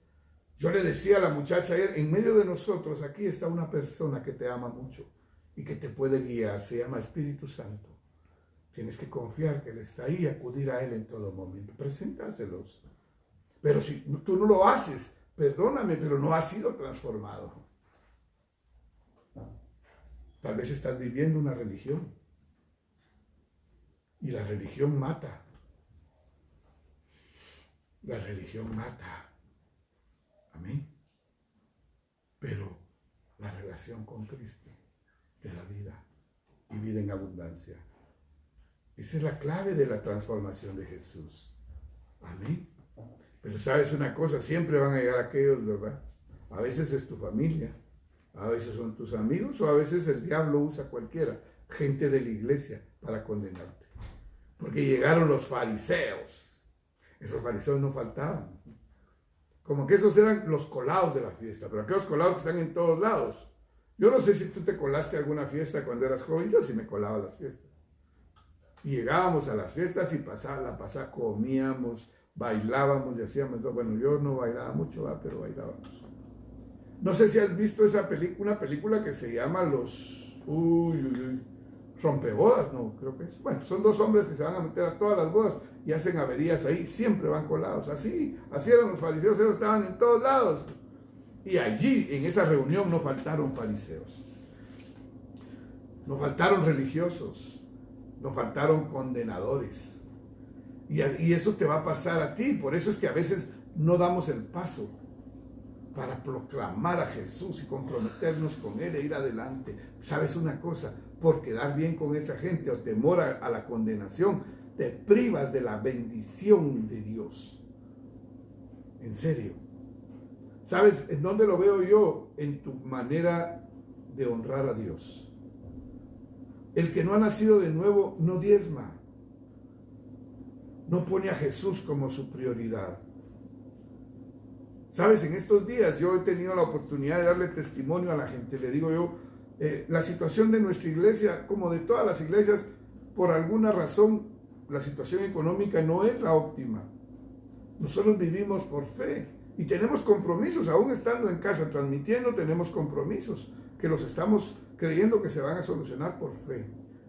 Yo le decía a la muchacha ayer, en medio de nosotros, aquí está una persona que te ama mucho y que te puede guiar, se llama Espíritu Santo. Tienes que confiar que Él está ahí y acudir a Él en todo momento. Preséntaselos. Pero si tú no lo haces, perdóname, pero no has sido transformado. Tal vez estás viviendo una religión. Y la religión mata. La religión mata. Amén. Pero la relación con Cristo te da vida. Y vida en abundancia. Esa es la clave de la transformación de Jesús. Amén. Pero sabes una cosa, siempre van a llegar aquellos, ¿verdad? A veces es tu familia, a veces son tus amigos, o a veces el diablo usa cualquiera, gente de la iglesia, para condenarte. Porque llegaron los fariseos. Esos fariseos no faltaban. Como que esos eran los colados de la fiesta, pero aquellos colados que están en todos lados. Yo no sé si tú te colaste a alguna fiesta cuando eras joven, yo sí me colaba a las fiestas. Y llegábamos a las fiestas y comíamos, bailábamos y hacíamos, bueno, yo no bailaba mucho, pero bailábamos. No sé si has visto esa película, una película que se llama rompebodas, no, creo que es. Bueno, son dos hombres que se van a meter a todas las bodas y hacen averías ahí, siempre van colados. Así eran los fariseos, ellos estaban en todos lados. Y allí, en esa reunión, no faltaron fariseos, no faltaron religiosos, no faltaron condenadores. Y eso te va a pasar a ti. Por eso es que a veces no damos el paso para proclamar a Jesús y comprometernos con Él e ir adelante. ¿Sabes una cosa? Por quedar bien con esa gente o temor a la condenación, te privas de la bendición de Dios. En serio. ¿Sabes en dónde lo veo yo? En tu manera de honrar a Dios. El que no ha nacido de nuevo no diezma. No pone a Jesús como su prioridad. ¿Sabes? En estos días yo he tenido la oportunidad de darle testimonio a la gente. Le digo yo, la situación de nuestra iglesia, como de todas las iglesias, por alguna razón, la situación económica no es la óptima. Nosotros vivimos por fe y tenemos compromisos, aún estando en casa transmitiendo, tenemos compromisos que los estamos creyendo que se van a solucionar por fe.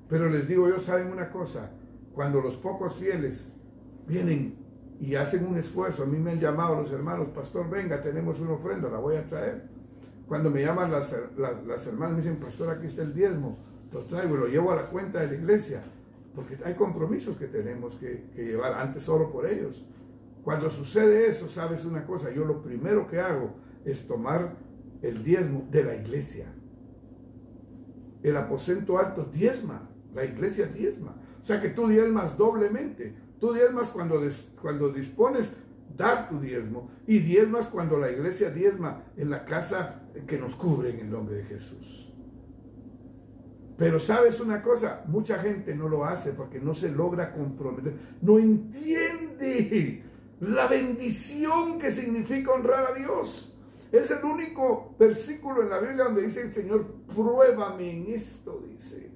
Pero les digo yo, ¿saben una cosa? Cuando los pocos fieles vienen y hacen un esfuerzo, a mí me han llamado los hermanos, pastor, venga, tenemos una ofrenda, la voy a traer. Cuando me llaman las hermanas, me dicen, pastor, aquí está el diezmo, lo traigo y lo llevo a la cuenta de la iglesia, porque hay compromisos que tenemos que llevar, antes oro por ellos. Cuando sucede eso, sabes una cosa, yo lo primero que hago es tomar el diezmo de la iglesia. El aposento alto diezma, la iglesia diezma. O sea que tú diezmas doblemente. Tú diezmas cuando dispones dar tu diezmo y diezmas cuando la iglesia diezma en la casa que nos cubre en el nombre de Jesús. Pero sabes una cosa, mucha gente no lo hace porque no se logra comprometer, no entiende la bendición que significa honrar a Dios. Es el único versículo en la Biblia donde dice el Señor, pruébame en esto, dice.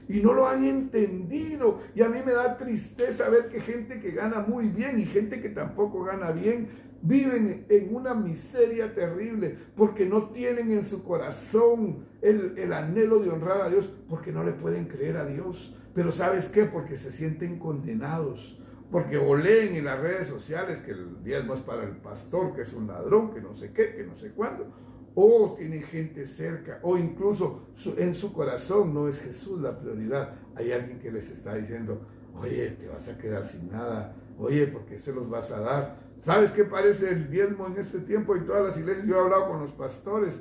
Y no lo han entendido. Y a mí me da tristeza ver que gente que gana muy bien y gente que tampoco gana bien viven en una miseria terrible porque no tienen en su corazón el anhelo de honrar a Dios, porque no le pueden creer a Dios. Pero ¿sabes qué? Porque se sienten condenados. Porque o leen en las redes sociales que el diezmo es para el pastor, que es un ladrón, que no sé qué, que no sé cuándo. O tienen gente cerca, o incluso en su corazón no es Jesús la prioridad. Hay alguien que les está diciendo, oye, te vas a quedar sin nada, oye, ¿por qué se los vas a dar? ¿Sabes qué parece el diezmo en este tiempo en todas las iglesias? Yo he hablado con los pastores,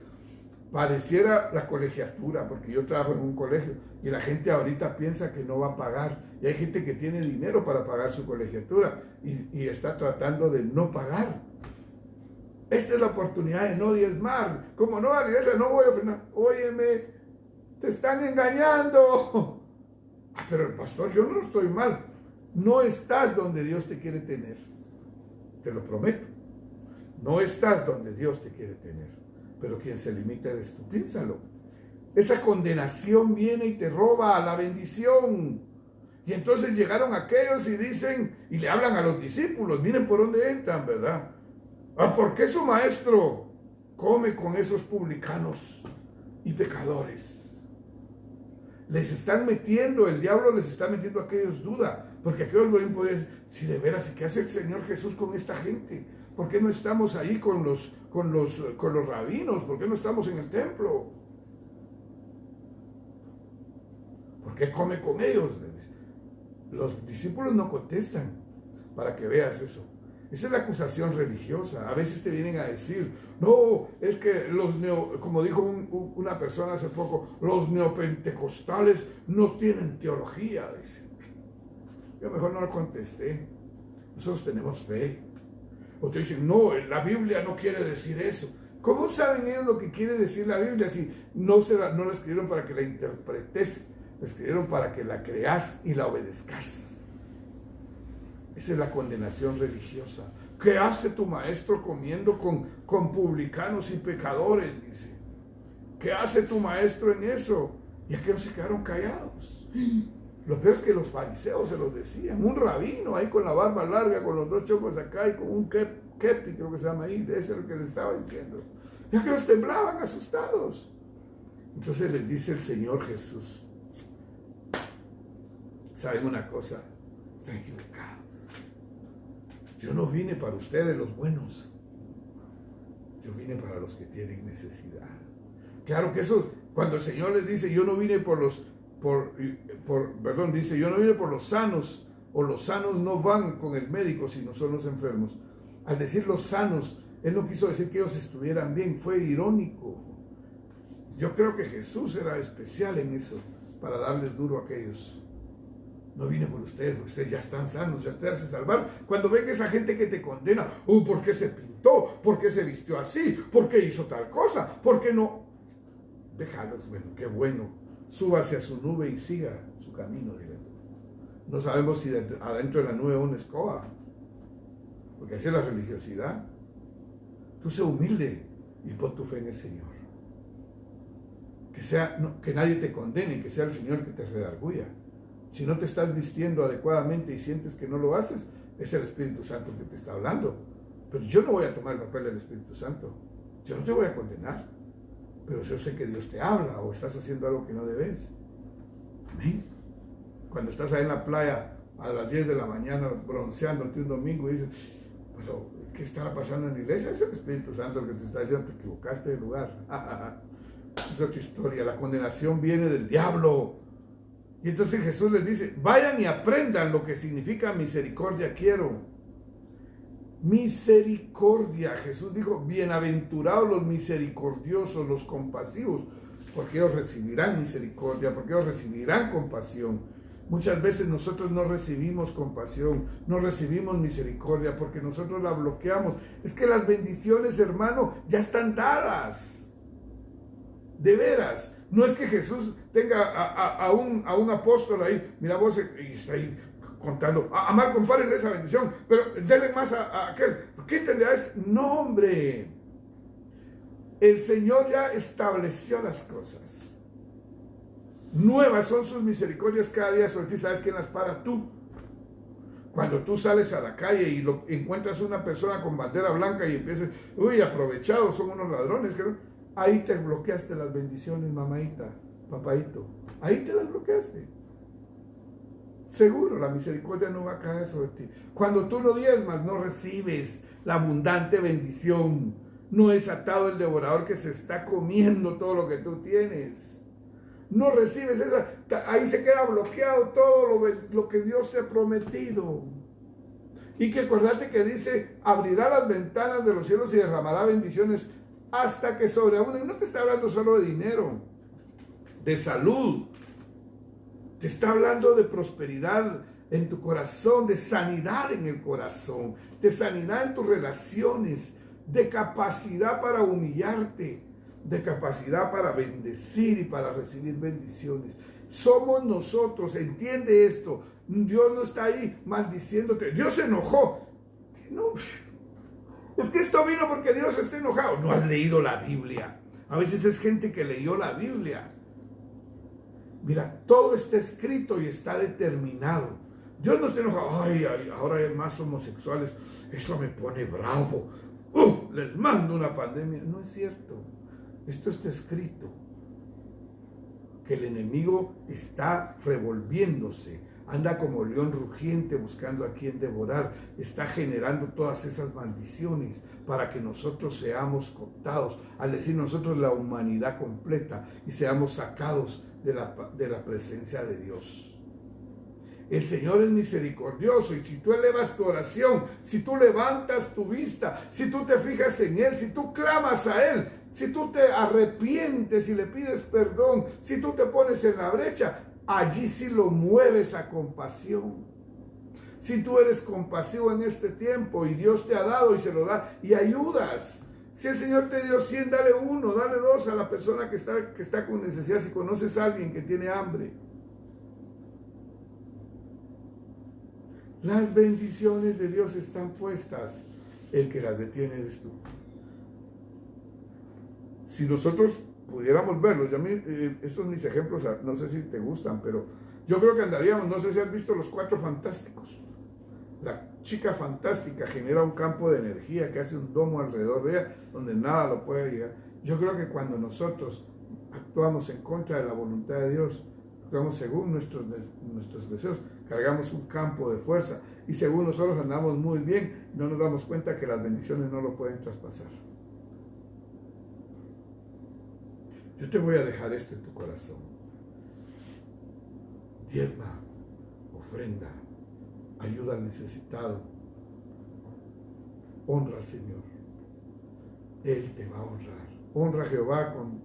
pareciera la colegiatura, porque yo trabajo en un colegio, y la gente ahorita piensa que no va a pagar, y hay gente que tiene dinero para pagar su colegiatura, y está tratando de no pagar. Esta es la oportunidad de no diezmar. Como no a la iglesia, no voy a ofrendar. Óyeme, te están engañando. Pero el pastor, yo no estoy mal. No estás donde Dios te quiere tener. Te lo prometo. No estás donde Dios te quiere tener. Pero quien se limita eres tú. Piénsalo. Esa condenación viene y te roba la bendición. Y entonces llegaron aquellos y dicen, y le hablan a los discípulos, miren por dónde entran, ¿verdad? ¿Por qué su maestro come con esos publicanos y pecadores? Les están metiendo, el diablo les está metiendo a aquellos duda, porque aquellos pueden decir, si de veras, ¿y qué hace el Señor Jesús con esta gente? ¿Por qué no estamos ahí con los rabinos? ¿Por qué no estamos en el templo? ¿Por qué come con ellos? Los discípulos no contestan, para que veas eso. Esa es la acusación religiosa. A veces te vienen a decir, no, es que como dijo una persona hace poco, los neopentecostales no tienen teología, dicen. Yo mejor no lo contesté. Nosotros tenemos fe. O te dicen, no, la Biblia no quiere decir eso. ¿Cómo saben ellos lo que quiere decir la Biblia si no la escribieron para que la interpretes? La escribieron para que la creas y la obedezcas. Esa es la condenación religiosa. ¿Qué hace tu maestro comiendo con publicanos y pecadores? Dice. ¿Qué hace tu maestro en eso? Y aquellos se quedaron callados. Lo peor es que los fariseos se los decían. Un rabino ahí con la barba larga, con los dos chocos acá y con un kepi, creo que se llama ahí. Ese es lo que les estaba diciendo. Y aquellos temblaban asustados. Entonces les dice el Señor Jesús, ¿Saben una cosa? Están equivocados. Yo no vine para ustedes los buenos. Yo vine para los que tienen necesidad. Claro que eso, cuando el Señor les dice, yo no vine dice, yo no vine por los sanos, o los sanos no van con el médico, sino son los enfermos. Al decir los sanos, Él no quiso decir que ellos estuvieran bien, fue irónico. Yo creo que Jesús era especial en eso, para darles duro a aquellos. No vine por ustedes ya están sanos, ya ustedes se salvaron. Cuando ven esa gente que te condena, ¿por qué se pintó? ¿Por qué se vistió así? ¿Por qué hizo tal cosa? ¿Por qué no? Déjalos, bueno, qué bueno. Suba hacia su nube y siga su camino directo. No sabemos si adentro de la nube hay una escoba, porque así es la religiosidad. Tú sé humilde y pon tu fe en el Señor. Que nadie te condene, que sea el Señor que te redarguya. Si no te estás vistiendo adecuadamente y sientes que no lo haces, es el Espíritu Santo que te está hablando. Pero yo no voy a tomar el papel del Espíritu Santo. Yo no te voy a condenar. Pero yo sé que Dios te habla o estás haciendo algo que no debes. Amén. Cuando estás ahí en la playa a las 10 de la mañana bronceándote un domingo y dices, pero ¿qué estará pasando en la iglesia? Es el Espíritu Santo el que te está diciendo, te equivocaste de lugar. Es otra historia. La condenación viene del diablo. Y entonces Jesús les dice, vayan y aprendan lo que significa misericordia quiero. Misericordia. Jesús dijo, bienaventurados los misericordiosos, los compasivos, porque ellos recibirán misericordia, porque ellos recibirán compasión. Muchas veces nosotros no recibimos compasión, no recibimos misericordia, porque nosotros la bloqueamos. Es que las bendiciones, hermano, ya están dadas. De veras, no es que Jesús tenga a un apóstol ahí, mira vos, y está ahí contando, amar, compárenle esa bendición, pero denle más a aquel, quítenle a este. No, hombre, el Señor ya estableció las cosas. Nuevas son sus misericordias cada día sobre ti. ¿Sabes quién las para? Tú. Cuando tú sales a la calle y encuentras una persona con bandera blanca y empiezas, uy, aprovechados, son unos ladrones, ahí te bloqueaste las bendiciones, mamadita, papaito. Ahí te las bloqueaste. Seguro, la misericordia no va a caer sobre ti. Cuando tú no diezmas, no recibes la abundante bendición. No es atado el devorador que se está comiendo todo lo que tú tienes. No recibes esa. Ahí se queda bloqueado todo lo que Dios te ha prometido. Y que acordate que dice, abrirá las ventanas de los cielos y derramará bendiciones hasta que sobreabunden. No te está hablando solo de dinero, de salud. Te está hablando de prosperidad en tu corazón, de sanidad en el corazón, de sanidad en tus relaciones, de capacidad para humillarte, de capacidad para bendecir y para recibir bendiciones. Somos nosotros, entiende esto. Dios no está ahí maldiciéndote. Dios se enojó. No, es que esto vino porque Dios está enojado. No has leído la Biblia. A veces es gente que leyó la Biblia. Mira, todo está escrito y está determinado. Dios no está enojado. Ay, ahora hay más homosexuales. Eso me pone bravo. Les mando una pandemia. No es cierto. Esto está escrito. Que el enemigo está revolviéndose. Anda como león rugiente buscando a quien devorar. Está generando todas esas maldiciones para que nosotros seamos cooptados. Al decir nosotros la humanidad completa y seamos sacados de la presencia de Dios. El Señor es misericordioso y si tú elevas tu oración, si tú levantas tu vista, si tú te fijas en Él, si tú clamas a Él, si tú te arrepientes y le pides perdón, si tú te pones en la brecha, allí sí lo mueves a compasión. Si tú eres compasivo en este tiempo y Dios te ha dado y se lo da y ayudas. Si el Señor te dio 100, dale 1, dale 2 a la persona que está con necesidad. Si conoces a alguien que tiene hambre. Las bendiciones de Dios están puestas. El que las detiene eres tú. Si nosotros pudiéramos verlos, estos mis ejemplos, no sé si te gustan, pero yo creo que andaríamos, no sé si has visto Los Cuatro Fantásticos. La chica fantástica genera un campo de energía que hace un domo alrededor de ella, donde nada lo puede llegar. Yo creo que cuando nosotros actuamos en contra de la voluntad de Dios, actuamos según nuestros deseos, cargamos un campo de fuerza y según nosotros andamos muy bien, no nos damos cuenta que las bendiciones no lo pueden traspasar. Yo te voy a dejar esto en tu corazón. Diezma, ofrenda, ayuda al necesitado, honra al Señor. Él te va a honrar. Honra a Jehová con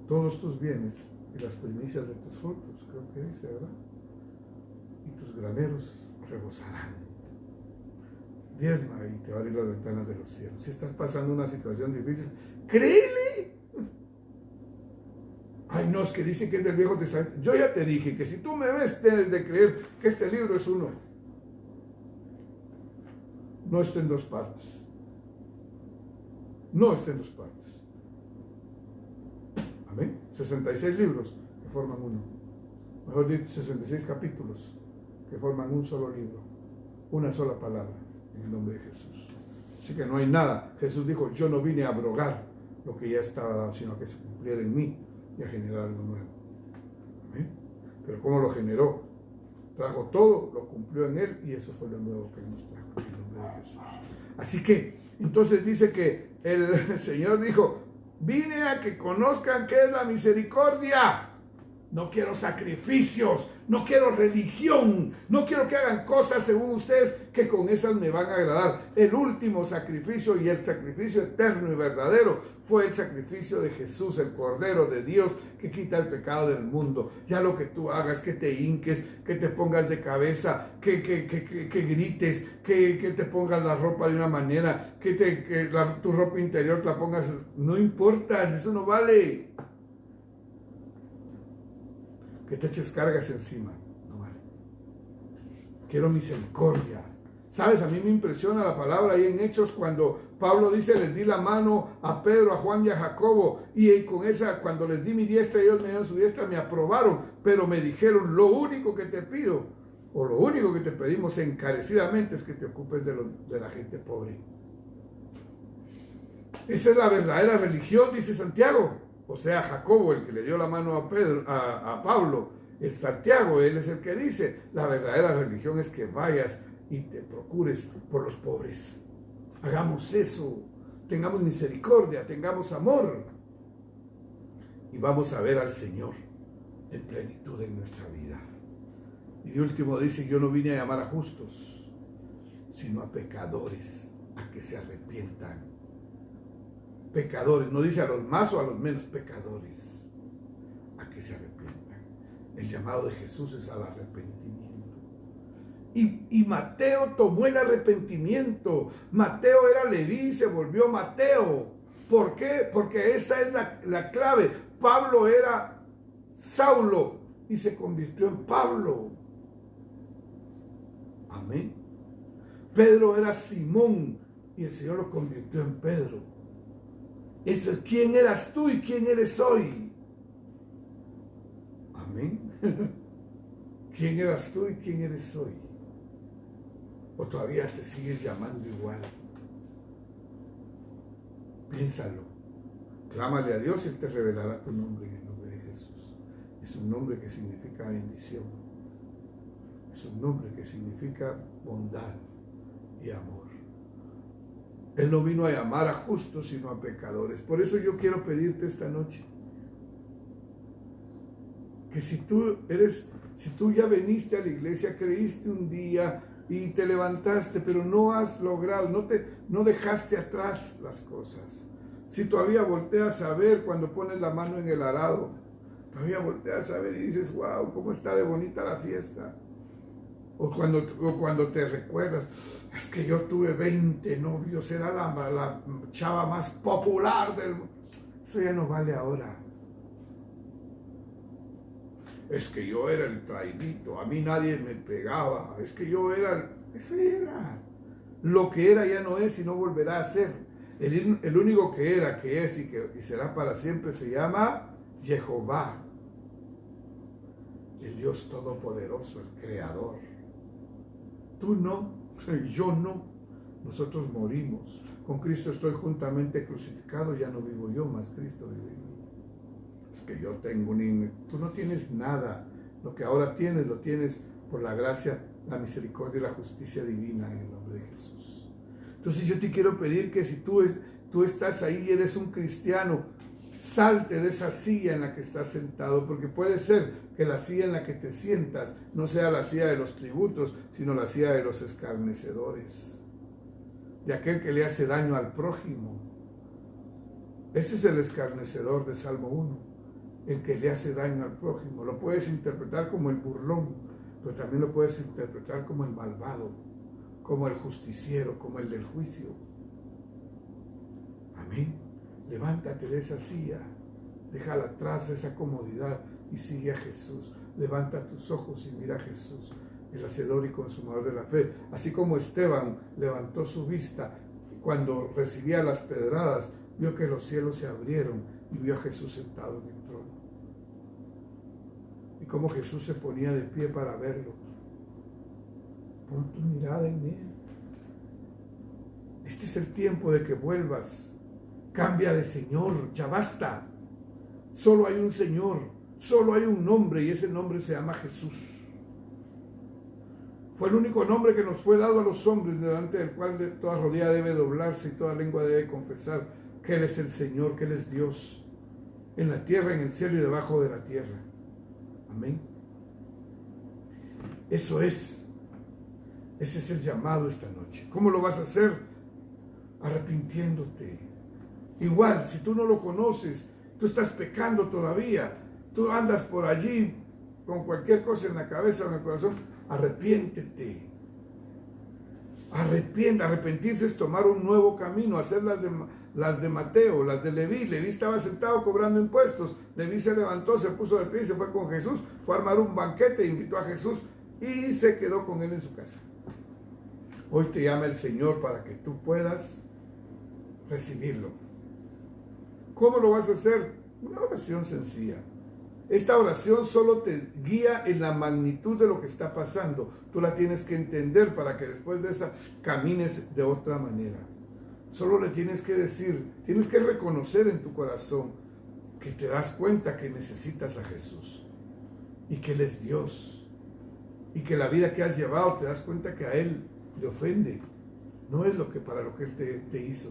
todos tus bienes y las primicias de tus frutos, creo que dice, ¿verdad? Y tus graneros rebosarán. Diezma y te va a abrir las ventanas de los cielos. Si estás pasando una situación difícil, créele. Ay, no, es que dice que es del Viejo Testamento. Yo ya te dije que si tú me ves, tienes de creer que este libro es uno. No está en dos partes. No está en dos partes. Amén. 66 libros que forman uno. Mejor dicho, 66 capítulos que forman un solo libro. Una sola palabra en el nombre de Jesús. Así que no hay nada. Jesús dijo, yo no vine a abrogar lo que ya estaba dado, sino a que se cumpliera en mí y a generar algo nuevo. Amén. Pero ¿cómo lo generó? Trajo todo, lo cumplió en él y eso fue lo nuevo que él nos trajo en el nombre de Jesús. Así que, entonces dice que el Señor dijo, vine a que conozcan qué es la misericordia. No quiero sacrificios, no quiero religión, no quiero que hagan cosas según ustedes que con esas me van a agradar. El último sacrificio y el sacrificio eterno y verdadero fue el sacrificio de Jesús, el Cordero de Dios que quita el pecado del mundo. Ya lo que tú hagas, que te hinques, que te pongas de cabeza, que grites, que te pongas la ropa de una manera, tu ropa interior te la pongas, no importa, eso no vale. Que te eches cargas encima, no vale. Quiero misericordia. ¿Sabes? A mí me impresiona la palabra ahí en Hechos cuando Pablo dice, les di la mano a Pedro, a Juan y a Jacobo, y con esa, cuando les di mi diestra, ellos me dieron su diestra, me aprobaron, pero me dijeron, lo único que te pido, o lo único que te pedimos encarecidamente es que te ocupes de la gente pobre. Esa es la verdadera religión, dice Santiago. O sea, Jacobo, el que le dio la mano a Pablo, es Santiago, él es el que dice, la verdadera religión es que vayas y te procures por los pobres. Hagamos eso, tengamos misericordia, tengamos amor y vamos a ver al Señor en plenitud en nuestra vida. Y de último dice, yo no vine a llamar a justos, sino a pecadores, a que se arrepientan. Pecadores, no dice a los más o a los menos, pecadores, a que se arrepientan. El llamado de Jesús es al arrepentimiento. Y Mateo tomó el arrepentimiento. Mateo era Leví, se volvió Mateo. ¿Por qué? Porque esa es la clave. Pablo era Saulo y se convirtió en Pablo. Amén. Pedro era Simón y el Señor lo convirtió en Pedro. Eso es quién eras tú y quién eres hoy. Amén. ¿Quién eras tú y quién eres hoy? ¿O todavía te sigues llamando igual? Piénsalo. Clámale a Dios y Él te revelará tu nombre en el nombre de Jesús. Es un nombre que significa bendición. Es un nombre que significa bondad y amor. Él no vino a llamar a justos, sino a pecadores. Por eso yo quiero pedirte esta noche que si tú ya viniste a la iglesia, creíste un día y te levantaste, pero no has logrado, no dejaste atrás las cosas. Si todavía volteas a ver cuando pones la mano en el arado, todavía volteas a ver y dices, wow, cómo está de bonita la fiesta. O cuando te recuerdas, es que yo tuve 20 novios, era la chava más popular del mundo. Eso ya no vale ahora. Es que yo era el traidito, a mí nadie me pegaba, es que yo era, eso era. Lo que era ya no es y no volverá a ser. El único que era, que es y será para siempre se llama Jehová, el Dios Todopoderoso, el Creador. Tú no, yo no, nosotros morimos. Con Cristo estoy juntamente crucificado, ya no vivo yo, mas Cristo vive en mí. Es que yo tengo tú no tienes nada Lo que ahora tienes, lo tienes por la gracia, la misericordia y la justicia divina en el nombre de Jesús. Entonces yo te quiero pedir que si tú estás ahí y eres un cristiano, salte de esa silla en la que estás sentado, porque puede ser que la silla en la que te sientas no sea la silla de los tributos, sino la silla de los escarnecedores, de aquel que le hace daño al prójimo. Ese es el escarnecedor de Salmo 1, el que le hace daño al prójimo. Lo puedes interpretar como el burlón, pero también lo puedes interpretar como el malvado, como el justiciero, como el del juicio. Amén. Levántate de esa silla, déjala atrás, esa comodidad, y sigue a Jesús. Levanta tus ojos y mira a Jesús, el hacedor y consumador de la fe. Así como Esteban levantó su vista cuando recibía las pedradas, vio que los cielos se abrieron y vio a Jesús sentado en el trono. Y como Jesús se ponía de pie para verlo. Pon tu mirada en Él. Este es el tiempo de que vuelvas. Cambia de Señor, ya basta. Solo hay un Señor, solo hay un nombre, y ese nombre se llama Jesús. Fue el único nombre que nos fue dado a los hombres, delante del cual toda rodilla debe doblarse y toda lengua debe confesar que Él es el Señor, que Él es Dios, en la tierra, en el cielo y debajo de la tierra. Amén. Eso es. Ese es el llamado esta noche. ¿Cómo lo vas a hacer? Arrepintiéndote. Igual, si tú no lo conoces, tú estás pecando todavía, tú andas por allí con cualquier cosa en la cabeza o en el corazón, arrepiéntete. Arrepentirse es tomar un nuevo camino, hacer las de Mateo, las de Leví. Leví estaba sentado cobrando impuestos, Leví se levantó, se puso de pie y se fue con Jesús, fue a armar un banquete, invitó a Jesús y se quedó con él en su casa. Hoy te llama el Señor para que tú puedas recibirlo. ¿Cómo lo vas a hacer? Una oración sencilla. Esta oración solo te guía en la magnitud de lo que está pasando. Tú la tienes que entender para que después de esa camines de otra manera. Solo le tienes que decir, tienes que reconocer en tu corazón que te das cuenta que necesitas a Jesús y que Él es Dios y que la vida que has llevado te das cuenta que a Él le ofende. No es para lo que Él te hizo.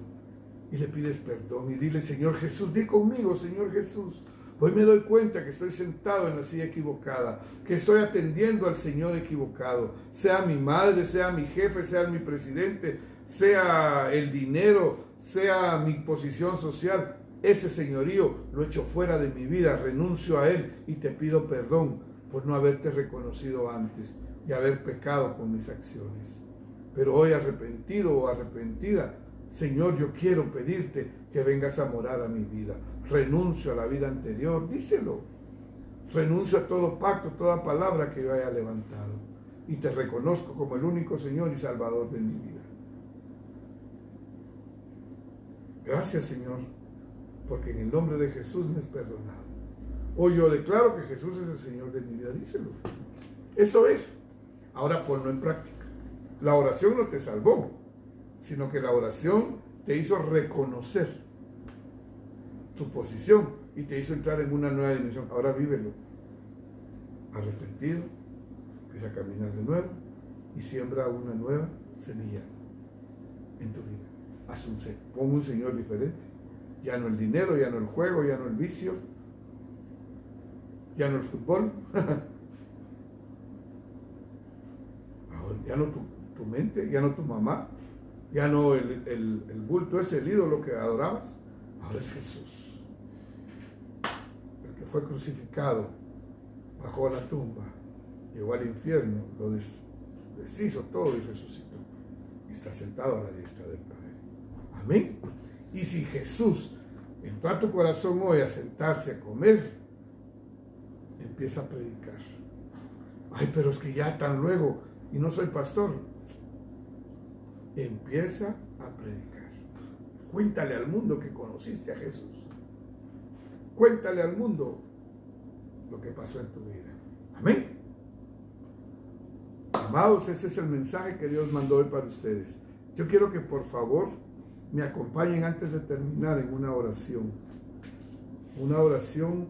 Y le pides perdón y dile: Señor Jesús, di conmigo, Señor Jesús, hoy me doy cuenta que estoy sentado en la silla equivocada, que estoy atendiendo al Señor equivocado, sea mi madre, sea mi jefe, sea mi presidente, sea el dinero, sea mi posición social. Ese señorío lo echo fuera de mi vida, renuncio a él y te pido perdón por no haberte reconocido antes y haber pecado con mis acciones. Pero hoy, arrepentido o arrepentida, Señor, yo quiero pedirte que vengas a morar a mi vida. Renuncio a la vida anterior, díselo. Renuncio a todo pacto, toda palabra que yo haya levantado. Y te reconozco como el único Señor y Salvador de mi vida. Gracias, Señor, porque en el nombre de Jesús me has perdonado. Hoy yo declaro que Jesús es el Señor de mi vida, díselo. Eso es. Ahora ponlo en práctica. La oración no te salvó, sino que la oración te hizo reconocer tu posición y te hizo entrar en una nueva dimensión. Ahora vívelo. Arrepentido, empieza a caminar de nuevo y siembra una nueva semilla en tu vida. Pon un Señor diferente. Ya no el dinero, ya no el juego, ya no el vicio, ya no el fútbol. Ahora, ya no tu mente, ya no tu mamá, ya no el bulto ese, el ídolo que adorabas. Ahora es Jesús, el que fue crucificado, bajó a la tumba, llegó al infierno, lo deshizo todo y resucitó. Y está sentado a la diestra del Padre. Amén. Y si Jesús entró a tu corazón hoy a sentarse a comer, empieza a predicar. Ay, pero es que ya tan luego, y no soy pastor. Empieza a predicar. Cuéntale al mundo que conociste a Jesús. Cuéntale al mundo lo que pasó en tu vida. Amén. Amados, ese es el mensaje que Dios mandó hoy para ustedes. Yo quiero que por favor me acompañen antes de terminar en una oración. Una oración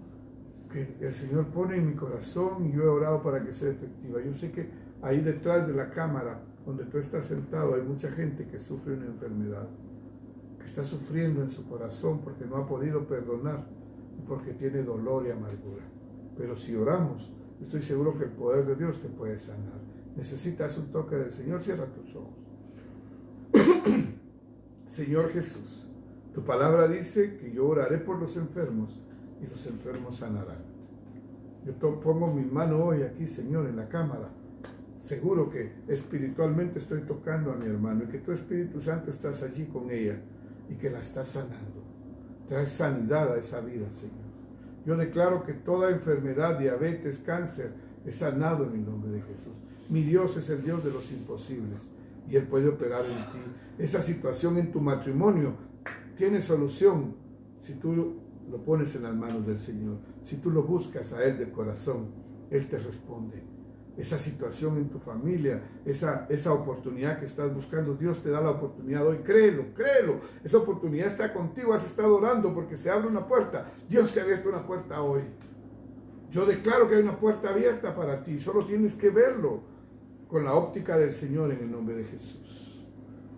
que el Señor pone en mi corazón y yo he orado para que sea efectiva. Yo sé que ahí detrás de la cámara donde tú estás sentado hay mucha gente que sufre una enfermedad, que está sufriendo en su corazón porque no ha podido perdonar y porque tiene dolor y amargura. Pero si oramos, estoy seguro que el poder de Dios te puede sanar. Necesitas un toque del Señor, cierra tus ojos. Señor Jesús, tu palabra dice que yo oraré por los enfermos y los enfermos sanarán. Yo pongo mi mano hoy aquí, Señor, en la cámara. Seguro que espiritualmente estoy tocando a mi hermano y que tu Espíritu Santo estás allí con ella y que la estás sanando. Traes sanidad a esa vida, Señor. Yo declaro que toda enfermedad, diabetes, cáncer, es sanado en el nombre de Jesús. Mi Dios es el Dios de los imposibles y Él puede operar en ti. Esa situación en tu matrimonio tiene solución si tú lo pones en las manos del Señor. Si tú lo buscas a Él de corazón, Él te responde. Esa situación en tu familia, esa oportunidad que estás buscando, Dios te da la oportunidad hoy. Créelo, créelo. Esa oportunidad está contigo. Has estado orando porque se abre una puerta. Dios te ha abierto una puerta hoy. Yo declaro que hay una puerta abierta para ti. Solo tienes que verlo con la óptica del Señor en el nombre de Jesús.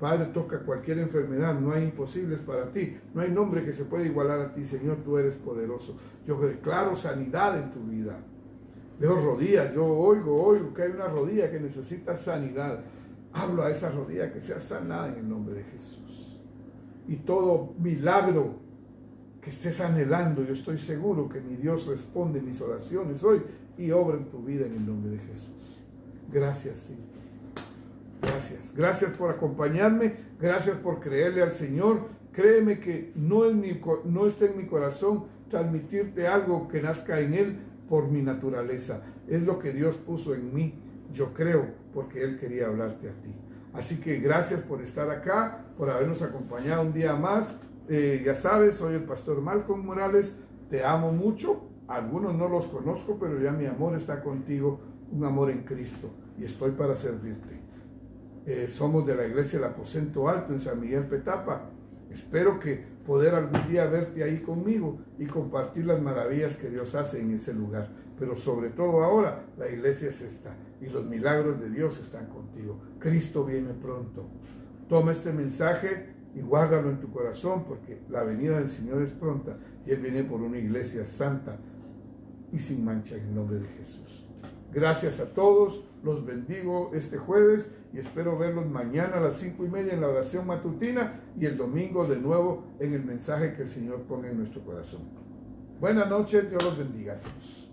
Padre, toca cualquier enfermedad. No hay imposibles para ti. No hay nombre que se pueda igualar a ti. Señor, tú eres poderoso. Yo declaro sanidad en tu vida. Veo rodillas, yo oigo que hay una rodilla que necesita sanidad. Hablo a esa rodilla que sea sanada en el nombre de Jesús. Y todo milagro que estés anhelando, yo estoy seguro que mi Dios responde mis oraciones hoy y obra en tu vida en el nombre de Jesús. Gracias, Señor. Gracias. Gracias por acompañarme. Gracias por creerle al Señor. Créeme que no está en mi corazón transmitirte algo que nazca en Él por mi naturaleza. Es lo que Dios puso en mí. Yo creo porque Él quería hablarte a ti. Así que gracias por estar acá, por habernos acompañado un día más. Ya sabes, soy el pastor Malcolm Morales. Te amo mucho. Algunos no los conozco, pero ya mi amor está contigo. Un amor en Cristo. Y estoy para servirte. Somos de la iglesia El Aposento Alto en San Miguel Petapa. Espero que poder algún día verte ahí conmigo y compartir las maravillas que Dios hace en ese lugar. Pero sobre todo ahora, la iglesia es esta y los milagros de Dios están contigo. Cristo viene pronto. Toma este mensaje y guárdalo en tu corazón porque la venida del Señor es pronta y Él viene por una iglesia santa y sin mancha en el nombre de Jesús. Gracias a todos, los bendigo este jueves y espero verlos mañana a las 5:30 en la oración matutina y el domingo de nuevo en el mensaje que el Señor pone en nuestro corazón. Buenas noches, Dios los bendiga a todos.